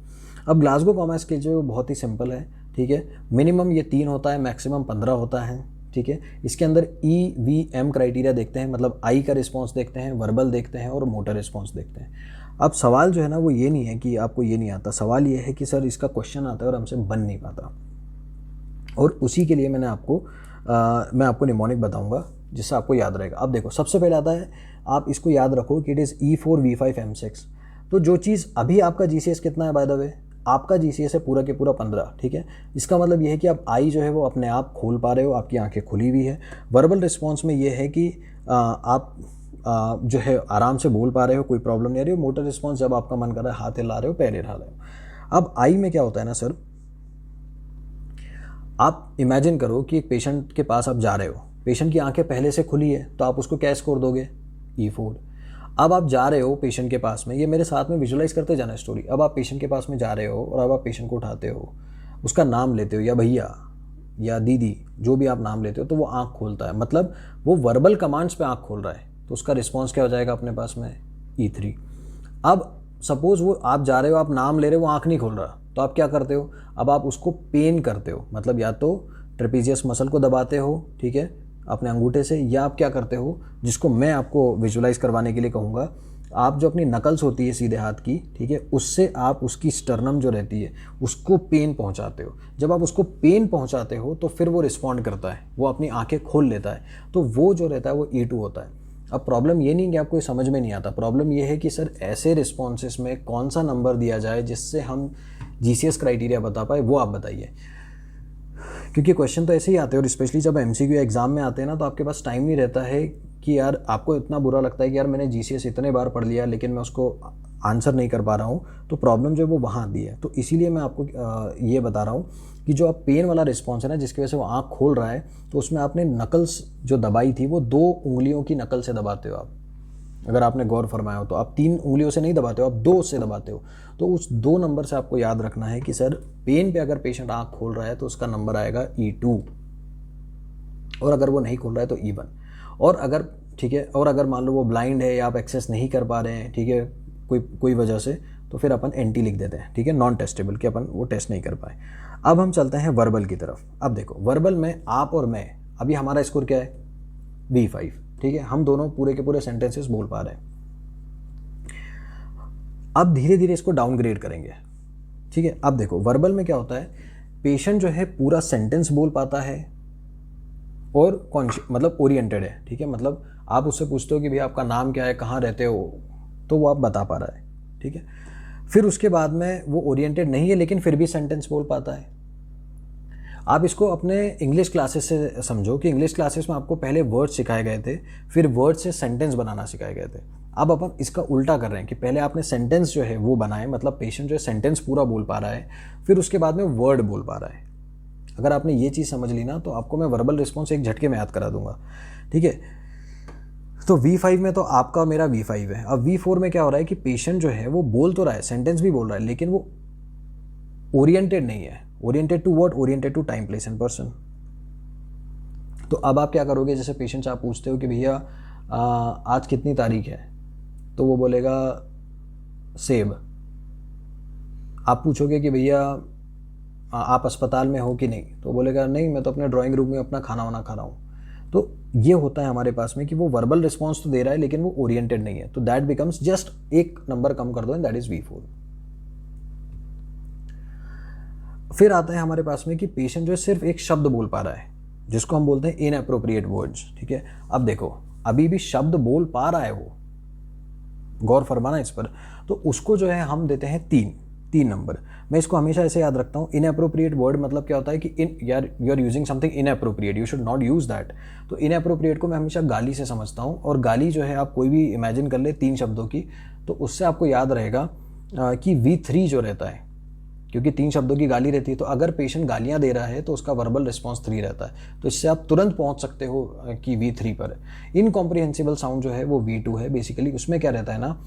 अब ग्लासगो कॉमा स्केल जो है वो बहुत ही सिंपल है, ठीक है। मिनिमम ये 3 होता है, मैक्सिमम 15 होता है, ठीक है। इसके अंदर EVM क्राइटेरिया देखते हैं, मतलब आई का रिस्पॉन्स देखते हैं, वर्बल देखते हैं और मोटर रिस्पॉन्स देखते हैं। अब सवाल जो है ना वो ये नहीं है कि आपको ये नहीं आता, सवाल ये है कि सर इसका क्वेश्चन आता है और हमसे बन नहीं पाता, और उसी के लिए मैं आपको निमोनिक बताऊंगा जिससे आपको याद रहेगा। अब देखो सबसे पहले आता है, आप इसको याद रखो कि इट इज़ E4V5M6। तो जो चीज़ अभी आपका GCS कितना है बाय द वे, आपका GCS है पूरा के पूरा 15, ठीक है। इसका मतलब ये है कि आप आई जो है वो अपने आप खोल पा रहे हो, आपकी आंखें खुली हुई है। वर्बल रिस्पॉन्स में ये है कि आप जो है आराम से बोल पा रहे हो, कोई प्रॉब्लम नहीं आ रही हो। मोटर रिस्पॉन्स जब आपका मन कर रहा है हाथ हिला रहे हो, पैर हिला रहे हो। अब आई में क्या होता है ना सर, आप इमेजिन करो कि एक पेशेंट के पास आप जा रहे हो, पेशेंट की आंखें पहले से खुली है, तो आप उसको क्या स्कोर दोगे, E4। अब आप जा रहे हो पेशेंट के पास में, ये मेरे साथ में विजुलाइज करते जाना स्टोरी। अब आप पेशेंट के पास में जा रहे हो और अब आप पेशेंट को उठाते हो, उसका नाम लेते हो, या भैया या दीदी, जो भी आप नाम लेते हो, तो वो आँख खोलता है, मतलब वो वर्बल कमांड्स पे आँख खोल रहा है, तो उसका रिस्पॉन्स क्या हो जाएगा अपने पास में, E3। अब सपोज वो आप जा रहे हो, आप नाम ले रहे हो, वो आँख नहीं खोल रहा, तो आप क्या करते हो, अब आप उसको पेन करते हो, मतलब या तो ट्रेपीजियस मसल को दबाते हो, ठीक है, अपने अंगूठे से, या आप क्या करते हो, जिसको मैं आपको विजुलाइज करवाने के लिए कहूँगा, आप जो अपनी नकल्स होती है सीधे हाथ की, ठीक है, उससे आप उसकी स्टर्नम जो रहती है उसको पेन पहुंचाते हो। जब आप उसको पेन पहुंचाते हो तो फिर वो रिस्पॉन्ड करता है, वो अपनी आंखें खोल लेता है, तो वो जो रहता है वो E2 होता है। अब प्रॉब्लम ये नहीं कि आपको समझ में नहीं आता, प्रॉब्लम ये है कि सर ऐसे रिस्पॉन्सेस में कौन सा नंबर दिया जाए जिससे हम GCS क्राइटेरिया बता पाए, वो आप बताइए। क्योंकि क्वेश्चन तो ऐसे ही आते हैं, और स्पेशली जब MCQ एग्जाम में आते हैं ना, तो आपके पास टाइम नहीं रहता है कि यार, आपको इतना बुरा लगता है कि यार मैंने GCS इतने बार पढ़ लिया लेकिन मैं उसको आंसर नहीं कर पा रहा हूँ, तो प्रॉब्लम जो है वो वहाँ आती है। तो इसीलिए मैं आपको ये बता रहा हूँ कि जो आप पेन वाला रिस्पॉन्स है ना, जिसकी वजह से वो आँख खोल रहा है, तो उसमें आपने नकल्स जो दबाई थी वो 2 उंगलियों की नकल से दबाते हो आप। अगर आपने गौर फरमाया हो तो आप 3 उंगलियों से नहीं दबाते हो, आप 2 से दबाते हो। तो उस 2 नंबर से आपको याद रखना है कि सर पेन पे अगर पेशेंट आँख खोल रहा है तो उसका नंबर आएगा E2, और अगर वो नहीं खोल रहा है तो E1। और अगर, ठीक है, और अगर मान लो वो ब्लाइंड है या आप एक्सेस नहीं कर पा रहे हैं, ठीक है, कोई वजह से, तो फिर अपन NT लिख देते हैं, ठीक है, नॉन टेस्टेबल, कि अपन वो टेस्ट नहीं कर पाए। अब हम चलते हैं वर्बल की तरफ। अब देखो वर्बल में आप और मैं, अभी हमारा स्कोर क्या है, V5, ठीक है, हम दोनों पूरे के पूरे सेंटेंसेस बोल पा रहे हैं। अब धीरे धीरे इसको डाउनग्रेड करेंगे, ठीक है। अब देखो वर्बल में क्या होता है, पेशेंट जो है पूरा सेंटेंस बोल पाता है और मतलब ओरिएंटेड है, ठीक है, मतलब आप उससे पूछते हो कि भैया आपका नाम क्या है, कहाँ रहते हो, तो वो आप बता पा रहा है, ठीक है। फिर उसके बाद में वो ओरिएंटेड नहीं है लेकिन फिर भी सेंटेंस बोल पाता है। आप इसको अपने इंग्लिश क्लासेस से समझो कि इंग्लिश क्लासेस में आपको पहले वर्ड सिखाए गए थे, फिर वर्ड से सेंटेंस बनाना सिखाए गए थे। अब अपन इसका उल्टा कर रहे हैं कि पहले आपने सेंटेंस जो है वो बनाए, मतलब पेशेंट जो है सेंटेंस पूरा बोल पा रहा है, फिर उसके बाद में वर्ड बोल पा रहा है। अगर आपने ये चीज़ समझ ली ना, तो आपको मैं वर्बल रिस्पॉन्स एक झटके में याद करा दूंगा, ठीक है। तो V5 में तो आपका मेरा V5 है। अब V4 में क्या हो रहा है कि पेशेंट जो है वो बोल तो रहा है, सेंटेंस भी बोल रहा है, लेकिन वो ओरिएंटेड नहीं है। Oriented to what, oriented to time, place and person. तो अब आप क्या करोगे, जैसे पेशेंट से आप पूछते हो कि भैया आज कितनी तारीख है, तो वो बोलेगा सेब। आप पूछोगे कि भैया आप अस्पताल में हो कि नहीं, तो बोलेगा नहीं, मैं तो अपने ड्राइंग रूम में अपना खाना वाना खा रहा हूँ। तो ये होता है हमारे पास में कि वो वर्बल रिस्पॉन्स तो दे रहा है लेकिन वो ओरिएंटेड नहीं है, तो दैट बिकम्स जस्ट एक नंबर कम कर दो एंड दैट इज V4। फिर आता है हमारे पास में कि पेशेंट जो है सिर्फ एक शब्द बोल पा रहा है, जिसको हम बोलते हैं इनएप्रोप्रिएट वर्ड्स, ठीक है। अब देखो अभी भी शब्द बोल पा रहा है वो, गौर फरमाना इस पर, तो उसको जो है हम देते हैं 3 नंबर। मैं इसको हमेशा ऐसे याद रखता हूँ, इनएप्रोप्रिएट वर्ड मतलब क्या होता है कि यार you are using something inappropriate, you should not use that. तो इनएप्रोप्रिएट को मैं हमेशा गाली से समझता हूँ, और गाली जो है आप कोई भी इमेजिन कर ले 3 शब्दों की, तो उससे आपको याद रहेगा कि V3 जो रहता है, क्योंकि 3 शब्दों की गाली रहती है, तो अगर पेशेंट गालियां दे रहा है तो उसका वर्बल रिस्पॉन्स 3 रहता है। तो इससे आप तुरंत पहुंच सकते हो कि V3 पर। इनकॉम्प्रिहेंसिबल साउंड जो है वो V2 है। बेसिकली उसमें क्या रहता है ना,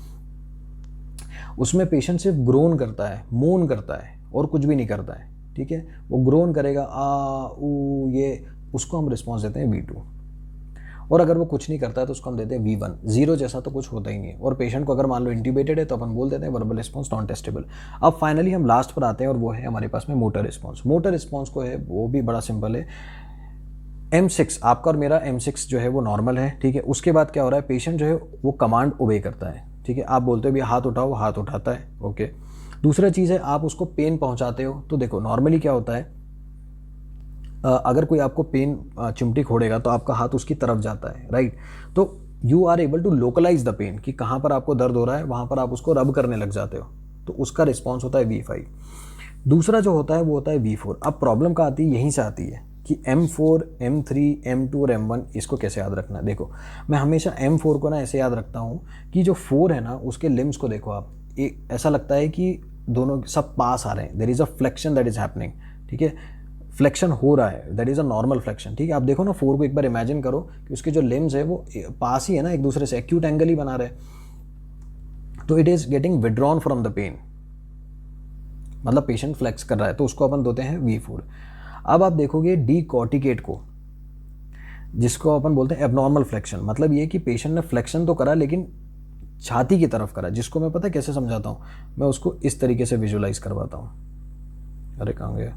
उसमें पेशेंट सिर्फ ग्रोन करता है, मोन करता है, और कुछ भी नहीं करता है, ठीक है। वो ग्रोन करेगा, आ ऊ ये, उसको हम रिस्पॉन्स देते हैं V2। और अगर वो कुछ नहीं करता है तो उसको हम देते हैं V1। जीरो जैसा तो कुछ होता ही नहीं है। और पेशेंट को अगर मान लो इंट्यूबेटेड है तो अपन बोल देते हैं वर्बल रिस्पॉन्स नॉन टेस्टेबल। अब फाइनली हम लास्ट पर आते हैं, और वो है हमारे पास में मोटर रिस्पॉन्स। मोटर रिस्पॉन्स को है वो भी बड़ा सिंपल है, M6 आपका और मेरा M6 जो है वो नॉर्मल है, ठीक है। उसके बाद क्या हो रहा है, पेशेंट जो है वो कमांड ओबे करता है, ठीक है। आप बोलते हो भैया हाथ उठाओ, हाथ उठाता है, ओके। दूसरा चीज़ है आप उसको पेन पहुंचाते हो। तो देखो नॉर्मली क्या होता है, अगर कोई आपको पेन चिमटी खोड़ेगा तो आपका हाथ उसकी तरफ जाता है, राइट। तो you are able to localise the pain, कि कहाँ पर आपको दर्द हो रहा है वहाँ पर आप उसको रब करने लग जाते हो, तो उसका रिस्पॉन्स होता है V5। दूसरा जो होता है वो होता है V4। अब प्रॉब्लम कहाँ आती है, यहीं से आती है कि M4, M3, M2 और M1 इसको कैसे याद रखना है। देखो मैं हमेशा M4 को ना ऐसे याद रखता हूँ कि जो 4 है ना उसके लिम्स को देखो आप, ऐसा लगता है कि दोनों सब पास आ रहे हैं, there is a flexion that is happening, ठीक है, फ्लेक्शन हो रहा है, that is a normal flexion, ठीक है। आप देखो ना 4 को एक बार इमेजिन करो कि उसके जो लिम्स है वो पास ही है ना एक दूसरे से, एक्यूट एंगल ही बना रहे हैं, तो it is getting withdrawn from the pain, मतलब पेशेंट फ्लेक्स कर रहा है, तो उसको अपन देते हैं V4। अब आप देखोगे डी कॉर्टिकेट को, जिसको अपन बोलते हैं एबनॉर्मल फ्लेक्शन, मतलब ये कि पेशेंट ने फ्लेक्शन तो करा लेकिन छाती की तरफ करा, जिसको मैं पता है कैसे समझाता हूँ, मैं उसको इस तरीके से विजुलाइज करवाता हूँ। अरे कहाँ गया,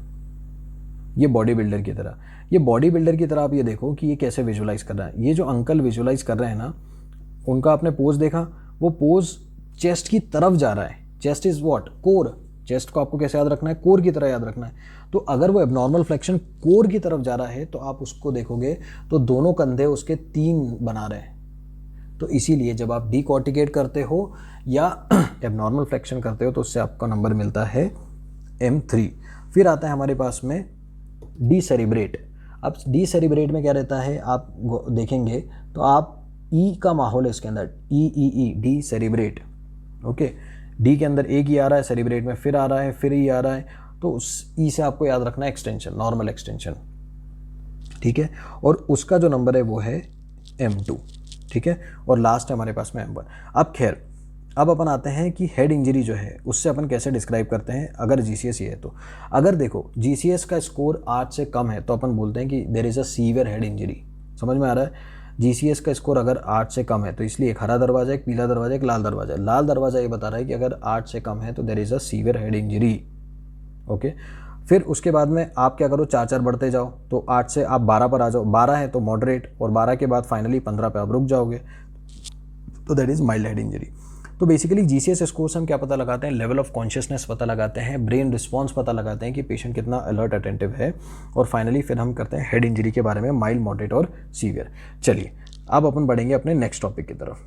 ये बॉडी बिल्डर की तरह, ये बॉडी बिल्डर की तरह आप ये देखो कि ये कैसे विजुलाइज कर रहा है। ये जो अंकल विजुलाइज कर रहे हैं ना, उनका आपने पोज देखा, वो पोज चेस्ट की तरफ जा रहा है। Chest is what, core. Chest को आपको कैसे याद रखना है, कोर की तरह याद रखना है। तो अगर वो एबनॉर्मल फ्लेक्शन कोर की तरफ जा रहा है तो आप उसको देखोगे तो दोनों कंधे उसके 3 बना रहे हैं। तो इसीलिए जब आप डीकॉर्टिकेट करते हो या एबनॉर्मल फ्लेक्शन करते हो तो उससे आपका नंबर मिलता है M3। फिर आता है हमारे पास में डीसेरिब्रेट। अब डीसेरिब्रेट में क्या रहता है, आप देखेंगे तो आप ई का माहौल है उसके अंदर, ई डीसेरिब्रेट, ओके। डी के अंदर एक ही आ रहा है, सेरिब्रेट में फिर आ रहा है, फिर ई आ रहा है, तो उस ई से आपको याद रखना है एक्सटेंशन, नॉर्मल एक्सटेंशन, ठीक है। और उसका जो नंबर है वो है M2, ठीक है। और लास्ट है हमारे पास में M1। अब खैर अब अपन आते हैं कि हेड इंजरी जो है उससे अपन कैसे डिस्क्राइब करते हैं अगर GCS ये है तो। अगर देखो GCS का स्कोर 8 से कम है तो अपन बोलते हैं कि there is a severe head injury. समझ में आ रहा है, GCS का स्कोर अगर 8 से कम है तो इसलिए एक हरा दरवाजा, एक पीला दरवाजा, एक लाल दरवाजा। लाल दरवाजा ये बता रहा है कि अगर 8 से कम है तो there is a severe head injury, okay. फिर उसके बाद में आप क्या करो, 4 बढ़ते जाओ, तो 8 से आप 12 पर आ जाओ। 12 है तो मॉडरेट, और 12 के बाद फाइनली 15 पे आप रुक जाओगे, तो that is mild head injury. तो बेसिकली GCS स्कोर से हम क्या पता लगाते हैं, लेवल ऑफ कॉन्शियसनेस पता लगाते हैं, ब्रेन रिस्पॉन्स पता लगाते हैं कि पेशेंट कितना अलर्ट अटेंटिव है, और फाइनली फिर हम करते हैं हेड इंजरी के बारे में, माइल्ड, मॉडरेट और सीवियर। चलिए अब अपन बढ़ेंगे अपने नेक्स्ट टॉपिक की तरफ।